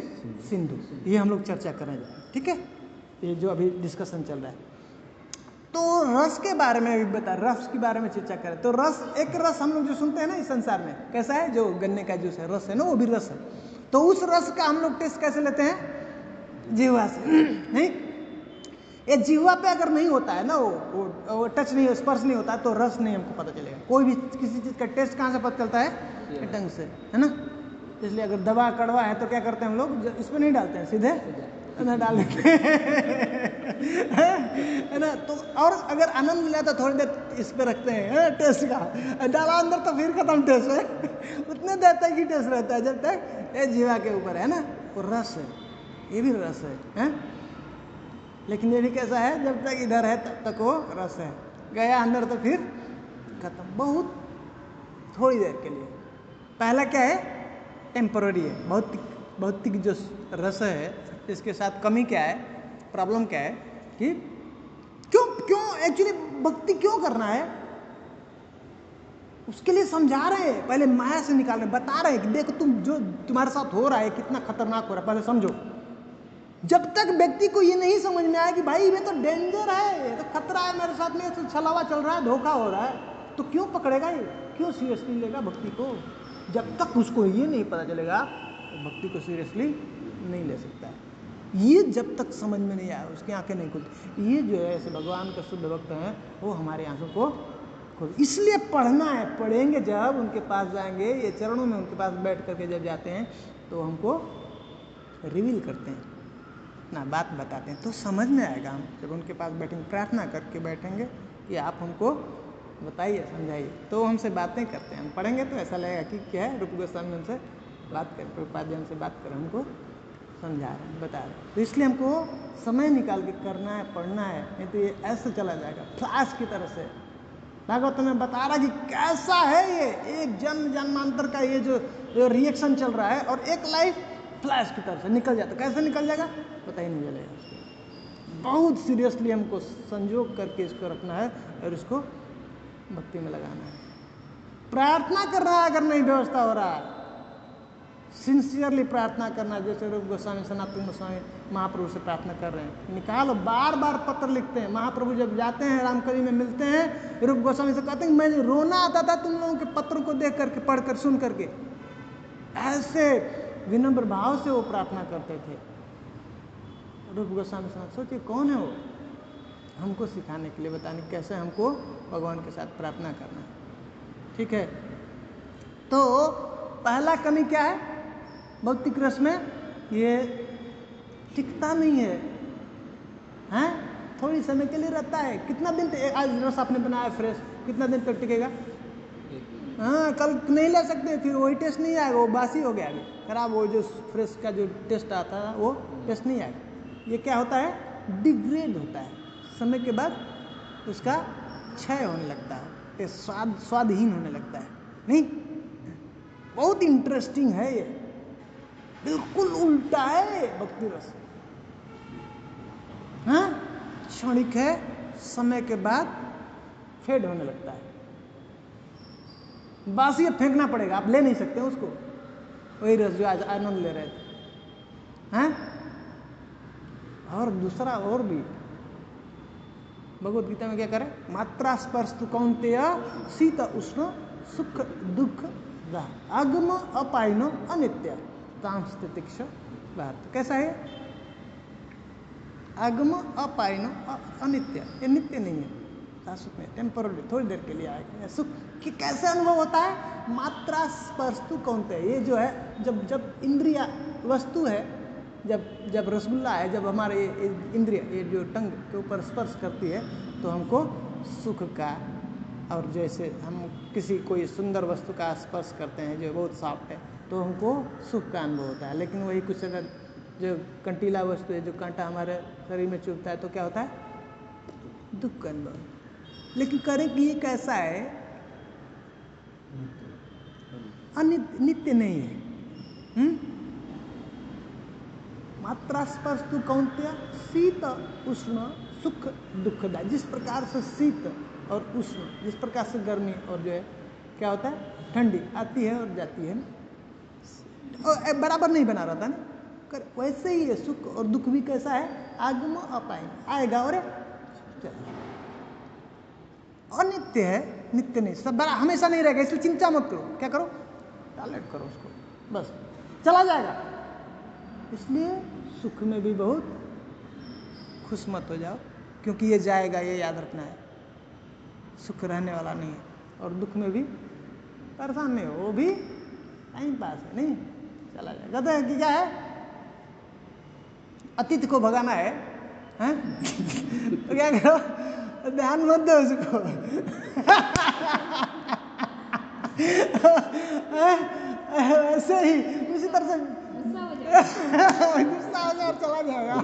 सिंधु, ये हम लोग चर्चा कर रहे हैं। ठीक है, ये जो अभी डिस्कशन चल रहा है। तो रस के बारे में अभी बता, रस के बारे में चर्चा करें तो रस, एक रस हम लोग जो सुनते हैं ना इस संसार में कैसा है, जो गन्ने का जूस है रस है ना, वो भी रस है। तो उस रस का हम लोग टेस्ट कैसे लेते हैं, जीवा से नहीं, ये जीवा पे अगर नहीं होता है ना, वो टच नहीं, स्पर्श नहीं होता है तो रस नहीं हमको पता चलेगा। कोई भी किसी चीज़ का टेस्ट कहाँ से पता चलता है, ढंग से, है ना। इसलिए अगर दवा कड़वा है तो क्या करते हैं हम लोग, इस पर नहीं डालते हैं, सीधे ना डाल देते है ना। तो और अगर आनंद मिला तो थोड़ी देर इस पे रखते हैं टेस्ट का, डाला अंदर तो फिर खत्म टेस्ट है उतने देर तक ही टेस्ट रहता है जब तक ये जीवा के ऊपर है ना, वो रस है, ये भी रस है। लेकिन ये भी कैसा है, जब तक इधर है तब तक वो रस है, गया अंदर तो फिर खत्म, बहुत थोड़ी देर के लिए। पहला क्या है, टेम्पररी है, भौतिक जो रस है, इसके साथ कमी क्या है, प्रॉब्लम क्या है कि क्यों एक्चुअली भक्ति क्यों करना है, उसके लिए समझा रहे हैं। पहले माया से निकाल रहे, बता रहे हैं कि देखो तुम जो तुम्हारे साथ हो रहा है कितना खतरनाक हो रहा है, पहले समझो। जब तक व्यक्ति को ये नहीं समझ में आया कि भाई ये तो डेंजर है, ये तो खतरा है मेरे साथ में, ये तो छलावा चल रहा है, धोखा हो रहा है, तो क्यों पकड़ेगा ये, क्यों सीरियसली लेगा भक्ति को। जब तक उसको ये नहीं पता चलेगा तो भक्ति को सीरियसली नहीं ले सकता है। ये जब तक समझ में नहीं आया उसकी आंखें नहीं खुलती। ये जो है ऐसे भगवान का शुद्ध भक्त हैं, वो हमारी आंखों को खोल, इसलिए पढ़ना है। पढ़ेंगे जब उनके पास जाएंगे, ये चरणों में उनके पास बैठ करके जब जाते हैं तो हमको रिवील करते हैं ना, बात बताते हैं, तो समझ में आएगा। हम जब उनके पास बैठेंगे, प्रार्थना करके बैठेंगे कि आप हमको बताइए, समझाइए, तो हमसे बातें करते हैं। हम पढ़ेंगे तो ऐसा लगेगा कि क्या है, रूप गोस्वामी हमसे बात करें, प्रभुपाद जी हमसे बात करें, हमको समझा रहे हैं, बता रहे हैं। तो इसलिए हमको समय निकाल के करना है, पढ़ना है, नहीं तो ये ऐसे चला जाएगा फ्लैश की तरह से। भागवत में बता रहा कि कैसा है ये, एक जन्म जन्मांतर का ये जो रिएक्शन चल रहा है, और एक लाइफ फ्लैश की तरह से निकल जाता। कैसे निकल जाएगा पता ही नहीं चलेगा। बहुत सीरियसली हमको संजोग करके इसको रखना है और इसको भक्ति में लगाना है। प्रार्थना करना है, अगर नहीं व्यवस्था हो रहा है, सिंसियरली प्रार्थना करना, जैसे रूप गोस्वामी सनातन गोस्वामी महाप्रभु से प्रार्थना कर रहे हैं। निकालो, बार बार पत्र लिखते हैं। महाप्रभु जब जाते हैं रामकली में मिलते हैं, रूप गोस्वामी से कहते हैं मैं रोना आता था तुम लोगों के पत्रों को देख करके, पढ़ कर, सुन करके। ऐसे विनम्र भाव से वो प्रार्थना करते थे रूप गोस्वामी सनातन। सोचिए कौन है वो, हमको सिखाने के लिए, बताने कैसे हमको भगवान के साथ प्रार्थना करना है। ठीक है, तो पहला कमी क्या है भौतिक रस में, ये टिकता नहीं है, हैं? थोड़ी समय के लिए रहता है। कितना दिन आज रस आपने बनाया फ्रेश, कितना दिन तक टिकेगा? हाँ, कल नहीं ले सकते, फिर वही टेस्ट नहीं आएगा, वो बासी हो गया, अभी खराब। वो जो फ्रेश का जो टेस्ट आता है वो टेस्ट नहीं आएगा। ये क्या होता है, डिग्रेड होता है, समय के बाद उसका क्षय होने लगता है। टेस्ट स्वादहीन होने लगता है। नहीं, बहुत इंटरेस्टिंग है ये, बिल्कुल उल्टा है भक्ति रस। हाँ, क्षणिक है, समय के बाद फेड होने लगता है। बस ये फेंकना पड़ेगा, आप ले नहीं सकते उसको, वही रस जो आज आनंद ले रहे थे। हैं? और दूसरा और भी भगवत गीता में क्या करें, मात्रा स्पर्श तु कौन्तेय शीत उष्ण सुख दुख दा आगम अपायन अनित्य तांस्तितिक्ष भारत। कैसा है? आगम अपायन अनित्य, ये नित्य नहीं है, शाश्वत में, टेम्पोररी, थोड़ी देर के लिए आएगा। सुख कि कैसे अनुभव होता है? मात्रा स्पर्श तु कौन्तेय, ये जो है जब इंद्रिया वस्तु है, जब रसगुल्ला है, जब हमारे इंद्रिय ये जो टंग के ऊपर स्पर्श करती है तो हमको सुख का, और जैसे हम किसी कोई सुंदर वस्तु का स्पर्श करते हैं जो बहुत सॉफ्ट है तो हमको सुख का अनुभव होता है। लेकिन वही कुछ अगर जो कंटीला वस्तु है, जो कांटा हमारे शरीर में चुभता है तो क्या होता है? दुख का अनुभव। लेकिन करें कि ये कैसा है? नित्य नहीं है। मात्रा स्पर्श तु कौन्तेय शीत उष्ण सुख दुखदा। जिस प्रकार से शीत और उष्ण, जिस प्रकार से गर्मी और जो है क्या होता है, ठंडी आती है और जाती है, और बराबर नहीं बना रहता ना, वैसे ही है सुख और दुख भी। कैसा है? आगम अपायन, आएगा और अनित्य है, नित्य नहीं, सब बड़ा हमेशा नहीं रहेगा, इसलिए चिंता मत करो। क्या करो? टॉलरेट करो उसको, बस चला जाएगा। इसलिए सुख में भी बहुत खुश मत हो जाओ, क्योंकि ये जाएगा, ये याद रखना है। सुख रहने वाला नहीं है, और दुख में भी परेशान नहीं हो, वो भी टाइम पास है, नहीं चला जाएगा। कहते हैं कि क्या है, अतीत को भगाना है, हैं? तो क्या करो? ध्यान मत दो उसको। ऐसे ही उसी तरह से गुस्सा हो जाए और चला जाएगा,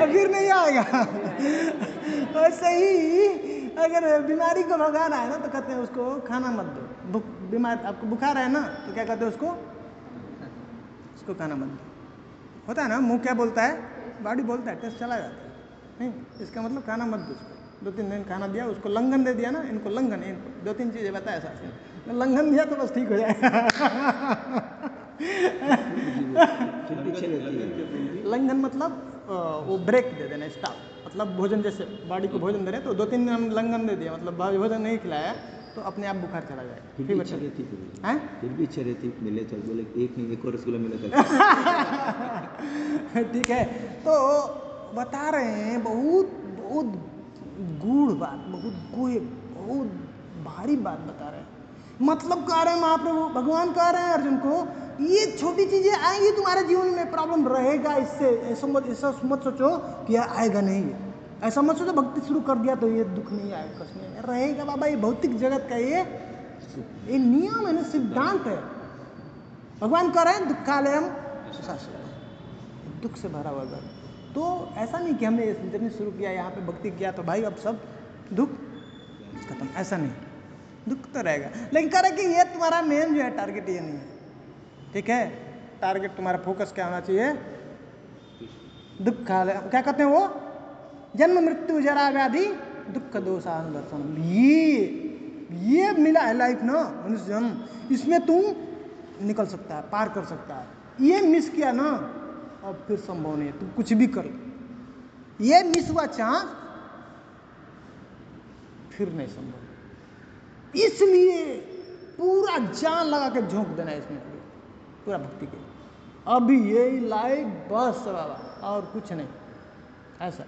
फिर नहीं आएगा। वैसे ही अगर बीमारी को भगाना है ना तो कहते हैं उसको खाना मत दो। बीमार आपको बुखार है ना तो क्या कहते हैं उसको खाना मत दो। होता है ना, मुंह क्या बोलता है, बॉडी बोलता है, टेस्ट चला जाता है। नहीं, इसका मतलब खाना मत दो उसको। 2-3 दिन खाना दिया उसको, लंघन दे दिया ना, इनको लंघन, इनको 2-3 चीज़ें बताया साथ में, लंघन दिया तो बस ठीक हो जाएगा। लंघन मतलब वो ब्रेक दे देना, स्टॉप। मतलब भोजन, जैसे बॉडी को भोजन दे रहे हैं तो 2-3 दिन हम लंघन दे दिया, मतलब भोजन नहीं खिलाया तो अपने आप बुखार चला जाएगा। फिर भी इच्छा रहती है, फिर भी इच्छा रहती मिले तो बोले एक नहीं, एक और रसगुल्ला मिले तो ठीक है। तो बता रहे हैं बहुत बहुत गूढ़ बात, बहुत भारी बात बता रहे हैं। मतलब कह रहे हैं महाप्रभु भगवान कह रहे हैं अर्जुन को, ये छोटी चीजें आएंगी तुम्हारे जीवन में, प्रॉब्लम रहेगा इससे, ऐसा मत सोचो कि आएगा नहीं, ऐसा मत सोचो भक्ति शुरू कर दिया तो ये दुख नहीं आएगा, कष्ट नहीं रहेगा। बाबा ये भौतिक जगत का ये नियम है ना, सिद्धांत है। भगवान कह रहे हैं दुखालयम, दुख से भरा हुआ घर। तो ऐसा नहीं कि हमने जर्नी शुरू किया, यहाँ पे भक्ति किया तो भाई अब सब दुख खत्म, ऐसा नहीं, दुख तो रहेगा। लेकिन कह रहे कि ये तुम्हारा मेन जो है टारगेट ये नहीं है, ठीक है? टारगेट तुम्हारा फोकस क्या होना चाहिए? दुख क्या कहते हैं वो, जन्म मृत्यु जरा व्याधि दुख दोषानुदर्शन। ये मिला है लाइफ ना, मनुष्य जन्म, इसमें तुम निकल सकता है, पार कर सकता है। ये मिस किया ना, अब फिर संभव नहीं है, तुम कुछ भी करो, ये मिस हुआ चांस फिर नहीं संभव। इसलिए पूरा जान लगा के झोंक देना है इसमें, पूरा भक्ति के, अभी यही लाइफ बस बाबा, और कुछ नहीं। ऐसा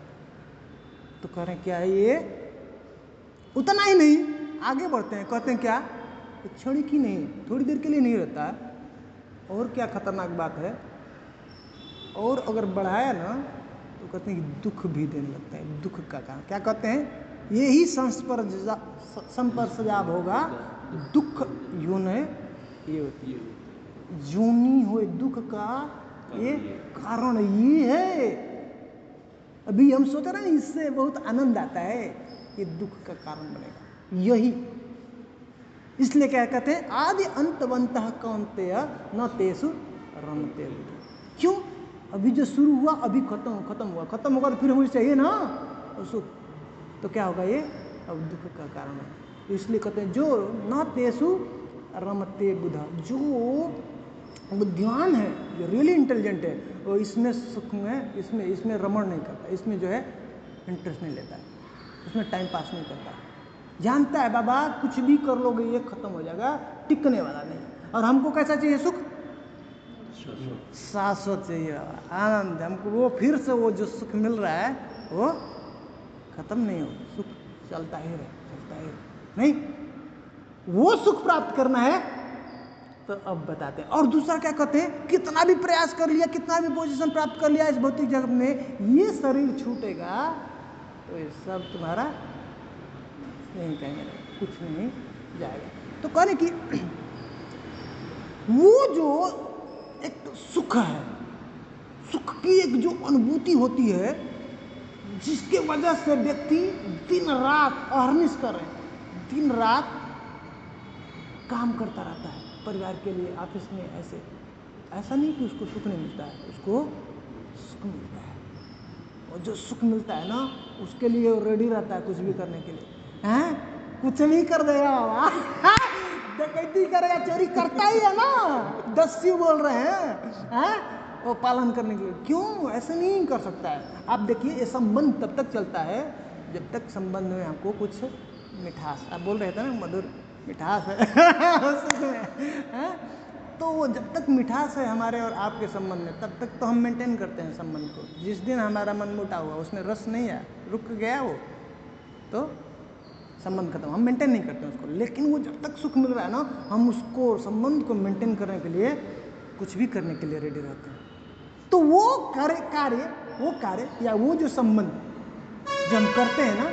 तो कह रहे हैं क्या है ये, उतना ही नहीं, आगे बढ़ते हैं, कहते हैं क्या, क्षणिक ही नहीं, थोड़ी देर के लिए नहीं रहता। और क्या खतरनाक बात है, और अगर बढ़ाया ना तो कहते हैं कि दुख भी देने लगता है। दुख का कारण क्या कहते हैं, यही संपर्शजाब होगा दुख यून ये होती है, जूनी हुए दुख का ये कारण ये है। अभी हम सोच रहे हैं इससे बहुत आनंद आता है, ये दुख का कारण बनेगा। यही इसलिए क्या कहते हैं, आदि अंतवंतः कौन्तेय न तेषु रमते बुधः। क्यों? अभी जो शुरू हुआ अभी खत्म हुआ, खत्म होगा तो फिर हमें चाहिए ना सुख, तो क्या होगा ये, अब दुख का कारण है। इसलिए कहते हैं जो न तेषु रमते बुधः, जो बुद्धिमान है, जो रियली इंटेलिजेंट है, वो इसमें सुख में इसमें रमण नहीं करता, इसमें जो है इंटरेस्ट नहीं लेता है, इसमें टाइम पास नहीं करता, जानता है बाबा कुछ भी कर लोगे ये खत्म हो जाएगा, टिकने वाला नहीं। और हमको कैसा चाहिए सुख, शाश्वत चाहिए, आनंद, हमको वो फिर से वो जो सुख मिल रहा है वो खत्म नहीं हो, सुख चलता ही रहे, नहीं, वो सुख प्राप्त करना है। तो अब बताते हैं, और दूसरा क्या कहते हैं, कितना भी प्रयास कर लिया, कितना भी पोजीशन प्राप्त कर लिया इस भौतिक जगत में, ये शरीर छूटेगा तो ये सब तुम्हारा यहीं कहीं कुछ नहीं जाएगा। तो कहने की वो जो एक सुख है, सुख की एक जो अनुभूति होती है, जिसके वजह से व्यक्ति दिन रात अहर्निश कर रहे हैं, दिन रात काम करता रहता है परिवार के लिए, ऑफिस में, ऐसा नहीं कि उसको सुख नहीं मिलता है, उसको सुख मिलता है। और जो सुख मिलता है ना, उसके लिए वो रेडी रहता है कुछ भी करने के लिए, हैं, कुछ भी कर देगा बाबा डकैती करेगा, चोरी करता ही है ना, 10 शिव बोल रहे हैं, वो पालन करने के लिए। क्यों? ऐसे नहीं कर सकता है। आप देखिए, ये संबंध तब तक चलता है जब तक संबंध में हमको कुछ मिठास, आप बोल रहे थे ना मधुर मिठास है सुख में, तो वो जब तक मिठास है हमारे और आपके संबंध में, तब तक तो हम मेंटेन करते हैं संबंध को। जिस दिन हमारा मन मोटा हुआ, उसमें रस नहीं आया, रुक गया वो, तो संबंध खत्म, हम मेंटेन नहीं करते हैं उसको। लेकिन वो जब तक सुख मिल रहा है ना, हम उसको, संबंध को मेंटेन करने के लिए कुछ भी करने के लिए रेडी रहते हैं। तो वो कार्य या वो जो संबंध जो हम करते हैं ना,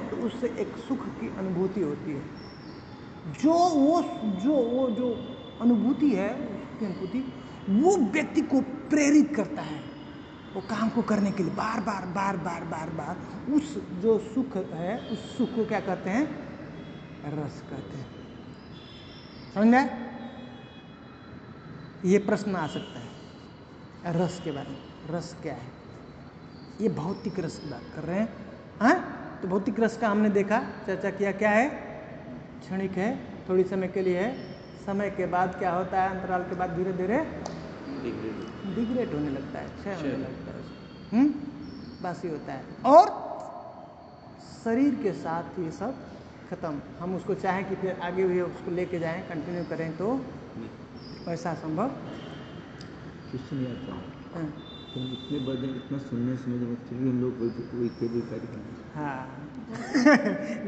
तो उससे एक सुख की अनुभूति होती है। जो अनुभूति है, उसकी अनुभूति वो व्यक्ति को प्रेरित करता है वो काम को करने के लिए, बार बार उस जो सुख है, उस सुख को क्या कहते हैं, रस कहते हैं। समझ में? ये प्रश्न आ सकता है रस के बारे में, रस क्या है? ये भौतिक रस की बात कर रहे हैं, हाँ? तो भौतिक रस का हमने देखा, चर्चा किया, क्या है, क्षणिक है, थोड़ी समय के लिए है, समय के बाद क्या होता है, अंतराल के बाद धीरे धीरे डिग्रेड होने लगता है, क्षय होने लगता है, बासी होता है, और शरीर के साथ ये सब खत्म। हम उसको चाहें कि फिर आगे भी उसको लेके जाएं, कंटिन्यू करें, तो वैसा संभव क्वेश्चन नहीं आता। तो इतने बड़े इतना सुनने समझ फिर भी हम लोग कोई कार्य करते, हाँ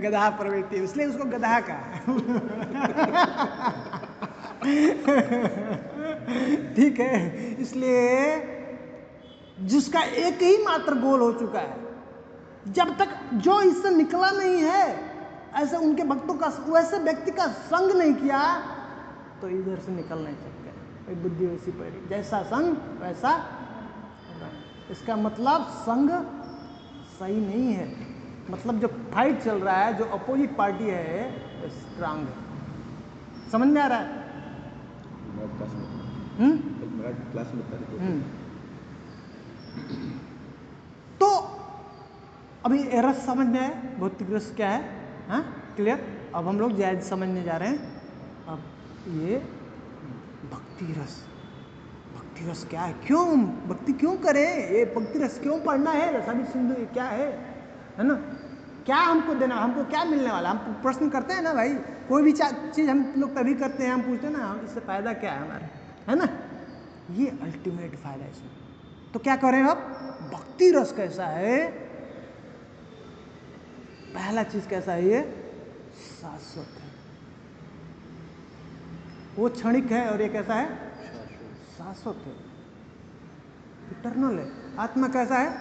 गधा प्रवृत्ति, इसलिए उसको गधा का ठीक है। इसलिए जिसका एक ही मात्र गोल हो चुका है, जब तक जो इससे निकला नहीं है, ऐसे उनके भक्तों का, वैसे व्यक्ति का संग नहीं किया, तो इधर से निकल नहीं सकते। बुद्धि वैसी पड़ी, जैसा संग वैसा। इसका मतलब संग सही नहीं है, मतलब जो फाइट चल रहा है, जो अपोजिट पार्टी है, वो स्ट्रांग है। समझ में आ रहा है? क्लास में तो अभी रस समझ में आया, भौतिक रस क्या है, हाँ, क्लियर? अब हम लोग जायज समझने जा रहे हैं। अब ये भक्ति रस, भक्ति रस क्या है, क्यों भक्ति क्यों करें, ये भक्ति रस क्यों पढ़ना है, रसायन सिंधु ये क्या है ना? क्या हमको देना, हमको क्या मिलने वाला? हम प्रश्न करते हैं ना भाई, कोई भी चीज़ हम लोग तभी करते हैं, हम पूछते हैं ना इससे फायदा क्या है हमारा, है ना? ये अल्टीमेट फायदा है इसमें। तो क्या करें अब? भक्ति रस कैसा है? पहला चीज कैसा है, ये शाश्वत है, वो क्षणिक है, और ये कैसा है, शाश्वत है, इटर्नल है। आत्मा कैसा है,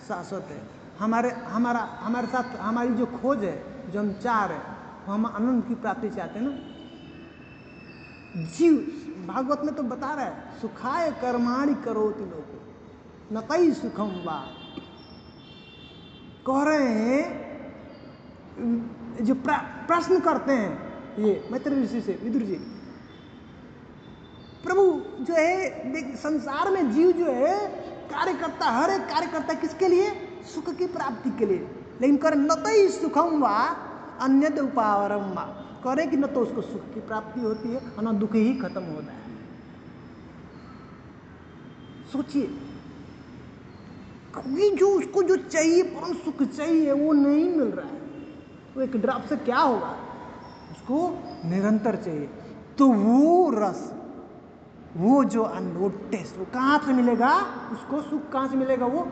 शाश्वत है। हमारे साथ हमारी जो खोज है, जो हम चाह रहे हैं, हम आनंद की प्राप्ति चाहते हैं ना। जीव भागवत में तो बता रहा है, सुखाय कर्माणि करोति लोको न कई सुखम वा, कह रहे हैं जो प्रश्न करते हैं ये मैत्री ऋषि से विदुर जी, प्रभु जो है संसार में जीव जो है कार्य करता, हर एक कार्य करता है किसके लिए? सुख की प्राप्ति के लिए। लेकिन कर न तो ही सुखम वा अन्यद उपावरम वा, करे कि न तो उसको सुख की प्राप्ति होती है और न दुख ही खत्म होता है। सोचिए, कभी जो उसको जो चाहिए परम सुख चाहिए वो नहीं मिल रहा है, तो एक ड्रॉप से क्या होगा? उसको निरंतर चाहिए। तो वो रस, वो जो वो टेस्ट, वो कहाँ से मिलेगा? उसको सुख कहाँ से मिलेगा? वो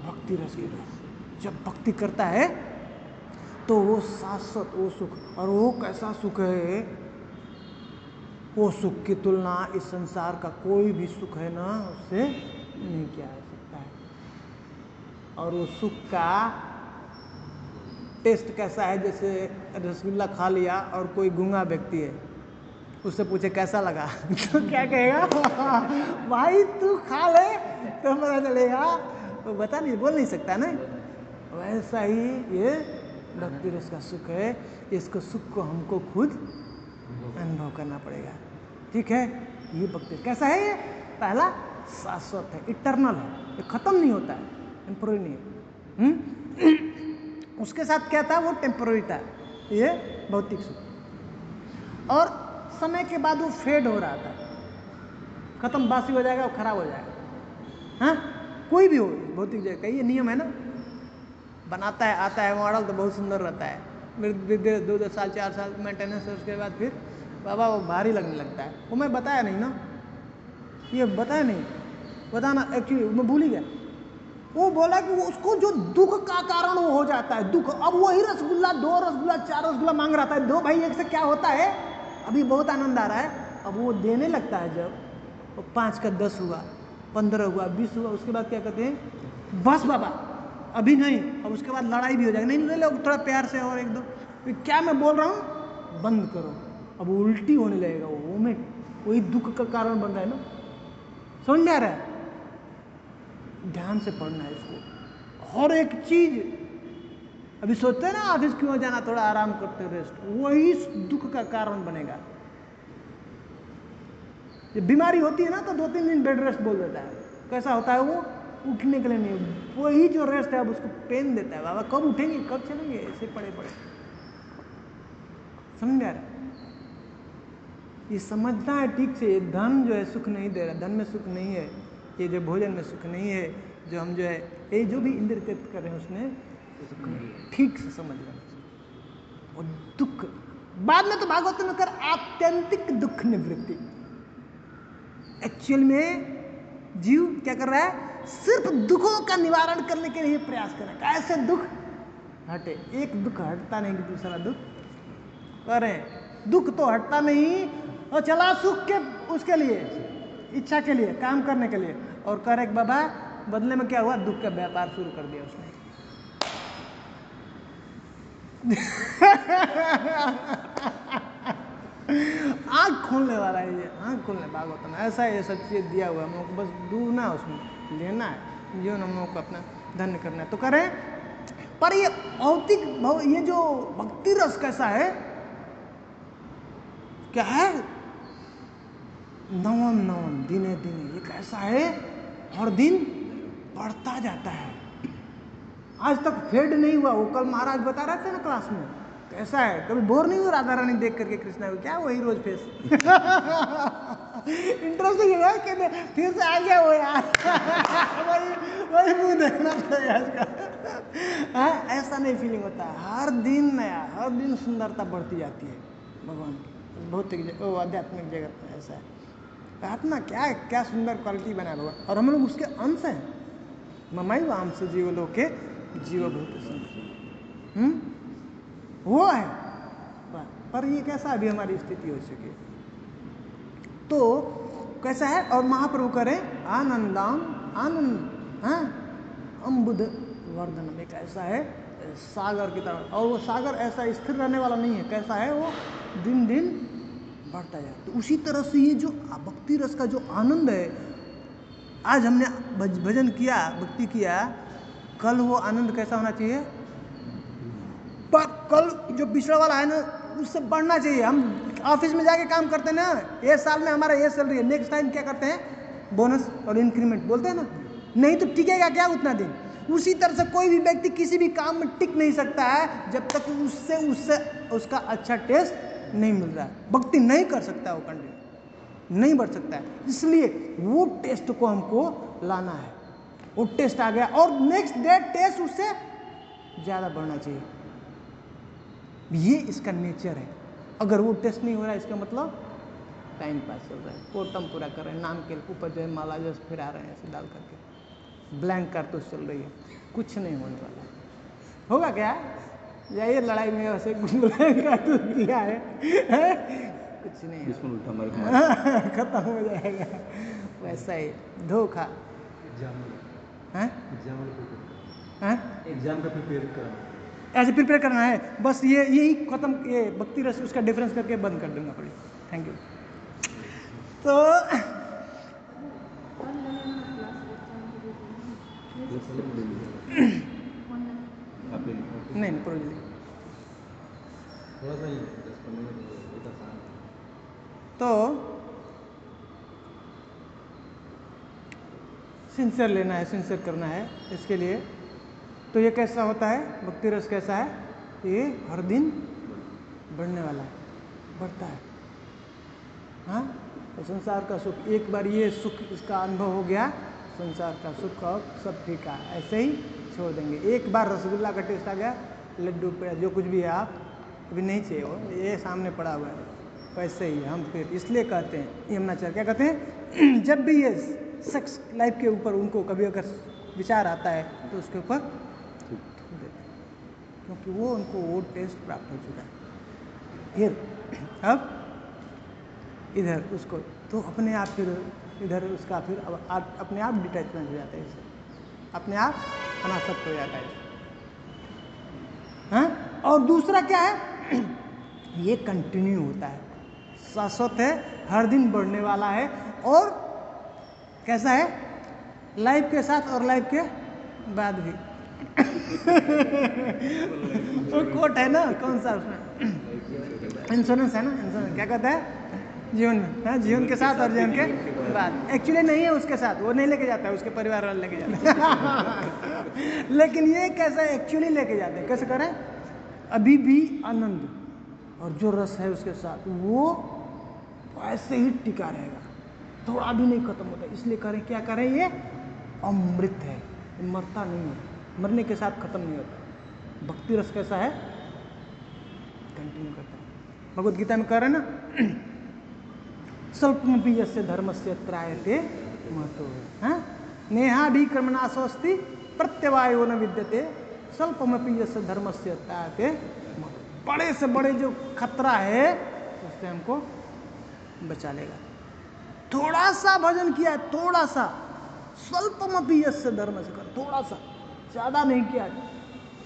भक्ति रस के द्वारा। जब भक्ति करता है तो वो शाश्वत वो सुख, और वो कैसा सुख है, वो सुख की तुलना इस संसार का कोई भी सुख है ना उससे नहीं किया जा सकता है। और वो सुख का टेस्ट कैसा है? जैसे रसगुल्ला खा लिया और कोई गूंगा व्यक्ति है, उससे पूछे कैसा लगा तो क्या कहेगा? भाई तू खा ले तो पता चलेगा, वो बता नहीं, बोल नहीं सकता ना। वैसा ही ये भक्ति रस का सुख है, इसको सुख को हमको खुद अनुभव करना पड़ेगा। ठीक है, ये भक्ति कैसा है? ये पहला शाश्वत है, इटर्नल है, ये खत्म नहीं होता है, टेम्पोररी नहीं है। उसके साथ क्या था? वो टेम्पोररी था, ये भौतिक सुख। और समय के बाद वो फेड हो रहा था, खत्म, बासी हो जाएगा, वो खराब हो जाएगा। हाँ, कोई भी हो भौतिक जगह का ये नियम है ना। बनाता है, आता है मॉडल तो बहुत सुंदर रहता है, फिर 2 साल 4 साल मेंटेनेंस है, उसके बाद फिर बाबा वो भारी लगने लगता है। वो मैं बताया नहीं ना, ये बताया नहीं, बताना एक्चुअली मैं भूल ही गया। वो बोला कि वो उसको जो दुख का कारण वो हो जाता है, दुख। अब वही रसगुल्ला 2 रसगुल्ला 4 रसगुल्ला मांग रहा था, 2 भाई एक से क्या होता है? अभी बहुत आनंद आ रहा है, अब वो देने लगता है, जब 5 का 10 हुआ, 15 हुआ, 20 हुआ, उसके बाद क्या कहते हैं? बस बाबा अभी नहीं। अब उसके बाद लड़ाई भी हो जाएगी, नहीं ले लो थोड़ा प्यार से और 1-2, क्या मैं बोल रहा हूँ, बंद करो। अब उल्टी होने लगेगा, वो में वही दुख का कारण बन रहा है ना। समझ में आ रहा है? ध्यान से पढ़ना है इसको, हर एक चीज। अभी सोचते हैं ना ऑफिस क्यों जाना, थोड़ा आराम करते रेस्ट, वही दुख का कारण बनेगा। जब बीमारी होती है ना तो 2-3 दिन बेड रेस्ट बोल देता है, कैसा होता है? वो उठने के लिए नहीं, वही जो रेस्ट है अब उसको पेन देता है। बाबा कब उठेंगे, कब चलेंगे, ऐसे पड़े पड़े। समझ में आ रहा है? ये समझना है ठीक से। धन जो है सुख नहीं दे रहा, धन में सुख नहीं है, ये जो भोजन में सुख नहीं है, जो हम जो है ये जो भी इंद्र तृप्त कर रहे हैं उसमें सुख नहीं है। ठीक से समझ लेना। और दुख बाद में तो भागवत में कर आत्यंतिक दुख निवृत्ति। एक्चुअल में जीव क्या कर रहा है? सिर्फ दुखों का निवारण करने के लिए प्रयास कर रहा है। कैसे दुख हटे? एक दुख हटता नहीं कि दूसरा दुख करें। दुख तो हटता नहीं, और चला सुख के उसके लिए, इच्छा के लिए, काम करने के लिए, और करे बाबा बदले में क्या हुआ? दुख का व्यापार शुरू कर दिया उसने। आँख खोलने वाला है ये, आँख खोलने भागवत में ऐसा ये सब चीज दिया हुआ है। हम लोग को बस डूबना है उसमें, लेना है जीवन, हम लोग को अपना धन्य करना है तो करें। पर ये भौतिक ये जो भक्ति रस कैसा है, क्या है? नवम नवम दिने दिने, ये कैसा है? हर दिन बढ़ता जाता है, आज तक फेड नहीं हुआ। वो कल महाराज बता रहे थे ना क्लास में, कैसा है? कभी बोर नहीं हुआ राधा रानी देख करके कृष्णा को? क्या वही रोज फेस इंटरेस्टिंग है, कहते फिर से आ गया वो यार वही मुंह देखना पड़ेगा इसका। ऐसा नहीं फीलिंग होता है, हर दिन नया, हर दिन सुंदरता बढ़ती जाती है भगवान की भौतिक आध्यात्मिक जगत में। ऐसा है आत्मा, क्या क्या सुंदर क्वालिटी बना भगवान, और हम लोग उसके अंश हैं। ममाई वाम से जीव लोग के जीवभूत वो है। पर ये कैसा अभी हमारी स्थिति हो चुकी है, तो कैसा है? और महाप्रभु करें आनंदाम आनंद, हाँ अम्बुद वर्धनम, एक ऐसा है सागर की तरह। और वो सागर ऐसा स्थिर रहने वाला नहीं है, कैसा है? वो दिन दिन बढ़ता है। तो उसी तरह से ये जो भक्ति रस का जो आनंद है, आज हमने भजन किया, भक्ति किया, कल वो आनंद कैसा होना चाहिए? कल जो पिछड़ा वाला है ना उससे बढ़ना चाहिए। हम ऑफिस में जाके काम करते हैं ना, ये साल में हमारा ये सैलरी है, नेक्स्ट टाइम क्या करते हैं, बोनस और इंक्रीमेंट बोलते हैं ना, नहीं तो टिकेगा क्या उतना दिन। उसी तरह से कोई भी व्यक्ति किसी भी काम में टिक नहीं सकता है जब तक उससे उसका अच्छा टेस्ट नहीं मिल रहा है। भक्ति नहीं कर सकता, वो कंटिन्यू नहीं बढ़ सकता है। इसलिए वो टेस्ट को हमको लाना है। वो टेस्ट आ गया और नेक्स्ट डे टेस्ट उससे ज़्यादा बढ़ना चाहिए। ये इसका नेचर है। अगर वो टेस्ट नहीं हो रहा है इसका मतलब टाइम पास चल रहा है, कोटम पूरा कर रहे हैं, नाम के ऊपर जो है माला जस फिरा रहे हैं ऐसे डाल करके, ब्लैंक कारतूस चल रही है, कुछ नहीं होने वाला। होगा क्या, जाइए लड़ाई में वैसे ब्लैंक कारतूस दिया है, कुछ नहीं इसमें उल्टा मार खत्म हो जाएगा। वैसा ही धोखा एग्जाम का प्रिपेयर करना, ऐसे प्रिपेयर करना है बस। यही खत्म, ये भक्ति रस उसका डिफरेंस करके बंद कर दूंगा पहले। Thank you. तो नहीं प्रोजेक्ट थोड़ा सा ही 10-15 मिनट बहुत आसान है। तो सिंसियर लेना है, सिंसियर करना है इसके लिए। तो ये कैसा होता है, भक्ति रस कैसा है, ये हर दिन बढ़ने वाला है, बढ़ता है। हाँ, तो संसार का सुख, एक बार ये सुख इसका अनुभव हो गया, संसार का सुख और सब ठीक है, ऐसे ही छोड़ देंगे। एक बार रसगुल्ला का टेस्ट आ गया, लड्डू पेड़ा जो कुछ भी है, आप अभी नहीं चाहिए वो, ये सामने पड़ा हुआ है, वैसे ही हम फिर इसलिए कहते हैं यमुनाचार्य क्या कहते हैं, जब भी ये सेक्स लाइफ के ऊपर उनको कभी अगर विचार आता है तो उसके ऊपर थूक देते हैं, क्योंकि वो उनको वो टेस्ट प्राप्त हो चुका है। फिर अब इधर उसको तो अपने आप फिर इधर उसका फिर अब अपने आप डिटैचमेंट हो जाता है, इससे अपने आप अनासक्त हो जाता है। हाँ, और दूसरा क्या है, ये कंटिन्यू होता है, शाश्वत है, हर दिन बढ़ने वाला है। और कैसा है, लाइफ के साथ और लाइफ के बाद भी। वो कोट है ना, कौन सा उसमें इंश्योरेंस है ना, इंश्योरेंस क्या कहता है, जीवन में, हाँ, जीवन के साथ और जीवन के बाद। एक्चुअली नहीं है उसके साथ, वो नहीं लेके जाता है, उसके परिवार वाले लेके जाते हैं। लेकिन ये कैसा एक्चुअली लेके जाते हैं, कैसे करें, अभी भी आनंद और जो रस है उसके साथ वो ऐसे ही टिका रहेगा, थोड़ा भी नहीं खत्म होता। इसलिए करें, क्या करें, ये अमृत है, मरता नहीं है, मरने के साथ खत्म नहीं होता। भक्ति रस कैसा है, कंटिन्यू करता है। भगवद गीता में कह रहे हैं ना, स्वल्पमपि यस्य धर्मस्य त्रायते महतो, नेहाभिक्रमणाशोस्ति प्रत्यवायो न विद्यते स्वल्पमपि यस्य धर्मस्य त्रायते महतो। बड़े से बड़े जो खतरा है उससे हमको बचा लेगा। थोड़ा सा भजन किया, थोड़ा सा, स्वल्पमपि यस्य धर्मस्य कर, थोड़ा सा, ज़्यादा नहीं किया,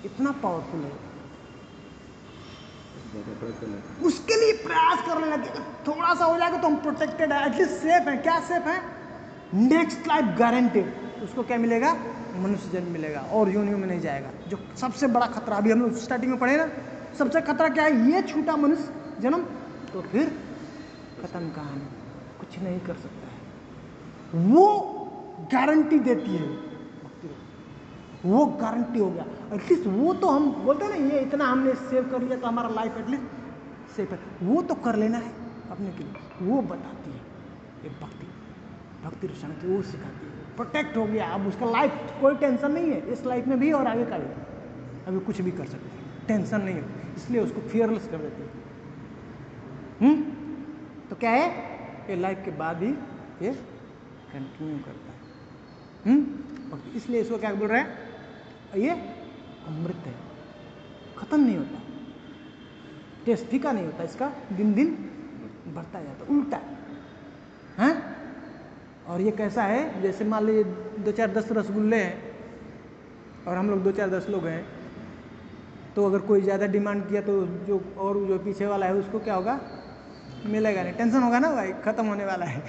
इतना पावरफुल है। उसके लिए प्रयास करने लगे, थोड़ा सा हो जाएगा तो हम प्रोटेक्टेड है, एटलीस्ट सेफ है। क्या सेफ है, नेक्स्ट लाइफ गारंटेड। उसको क्या मिलेगा, मनुष्य जन्म मिलेगा और योनियों में नहीं जाएगा। जो सबसे बड़ा खतरा, अभी हम लोग स्टार्टिंग में पढ़े ना, सबसे खतरा क्या है, ये छूटा मनुष्य जन्म तो फिर खत्म कहानी, कुछ नहीं कर सकता है। वो गारंटी देती है, वो गारंटी हो गया। एटलीस्ट वो तो हम बोलते हैं ना, ये इतना हमने सेव कर लिया तो हमारा लाइफ एटलीस्ट सेफ है। वो तो कर लेना है अपने के लिए, वो बताती है ये भक्ति, भक्ति रचना वो सिखाती है। प्रोटेक्ट हो गया, अब उसका लाइफ कोई टेंशन नहीं है, इस लाइफ में भी और आगे का भी, अभी कुछ भी कर सकते हैं, टेंशन नहीं है, इसलिए उसको फियरलेस कर देती है। तो क्या है, ये लाइफ के बाद ही ये कंटिन्यू करता है। इसलिए इसको क्या बोल रहे हैं, ये अमृत है, खत्म नहीं होता, टेस्ट फीका नहीं होता, इसका दिन दिन बढ़ता जाता, उल्टा है। और ये कैसा है, जैसे मान लीजिए 2-4-10 रसगुल्ले हैं और हम लोग 2-4-10 लोग हैं, तो अगर कोई ज़्यादा डिमांड किया तो जो पीछे वाला है उसको क्या होगा, मिलेगा नहीं, टेंशन होगा ना भाई, खत्म होने वाला है।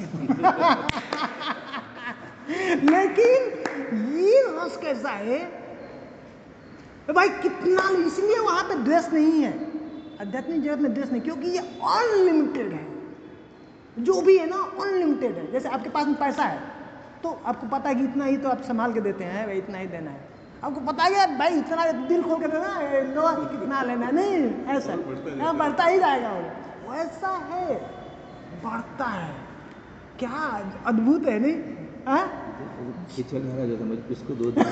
लेकिन ये रस कैसा है भाई, कितना, इसलिए वहां पे द्वेष नहीं है, आध्यात्मिक जगत में द्वेष नहीं, क्योंकि ये अनलिमिटेड है। जो भी है ना अनलिमिटेड है। जैसे आपके पास में पैसा है तो आपको पता है कि इतना ही तो आप संभाल के देते हैं, भाई इतना ही देना है। आपको पता है कि भाई इतना दिल खोल के देना है, लो कितना लेना है, नहीं ऐसा यहाँ बढ़ता ही जाएगा। वो वैसा है, बढ़ता है। क्या अद्भुत है नहीं? हाँ खिचड़ महाराज होता है, उसको 2 दिन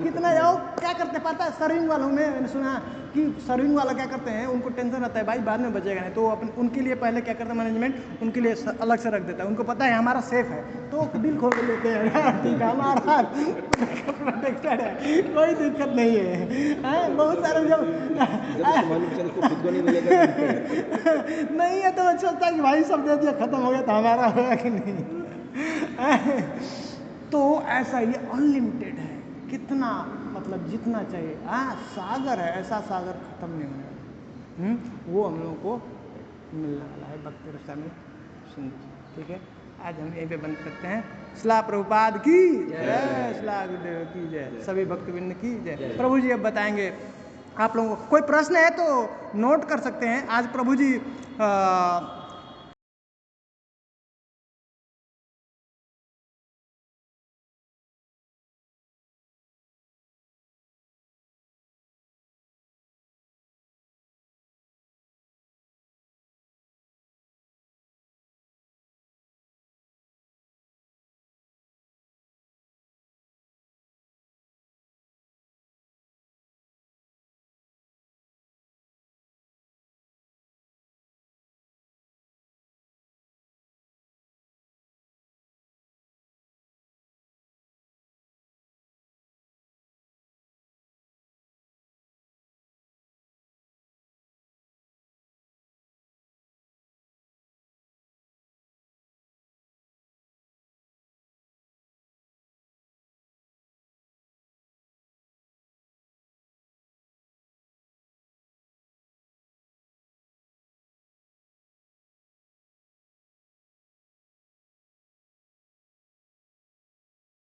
कितना जाओ क्या करते पता है? सर्विंग वालों में मैंने सुना कि सर्विंग वाला क्या करते हैं, उनको टेंशन रहता है भाई बाद में बचेगा नहीं, तो अपन उनके लिए पहले क्या करता है मैनेजमेंट, उनके लिए अलग से रख देता है। उनको पता है हमारा सेफ है तो दिल खोल के लेते हैं, ठीक है हमारा प्रोटेक्टेड है, कोई दिक्कत नहीं है। बहुत सारे जब खुद को नहीं मिलेगा नहीं है तो सोचता है कि भाई सब दे दिया खत्म हो गया तो हमारा होगा कि नहीं। तो ऐसा ये अनलिमिटेड है, कितना मतलब जितना चाहिए। सागर है, ऐसा सागर खत्म नहीं होने वाला। वो हम लोगों को मिलने वाला है भक्ति रसा में सुन। ठीक है, आज हम यहीं पे बंद करते हैं। श्रील प्रभुपाद की जय, श्रील गुरुदेव की जय, सभी भक्तवृंद की जय। प्रभु जी अब बताएंगे, आप लोगों को कोई प्रश्न है तो नोट कर सकते हैं। आज प्रभु जी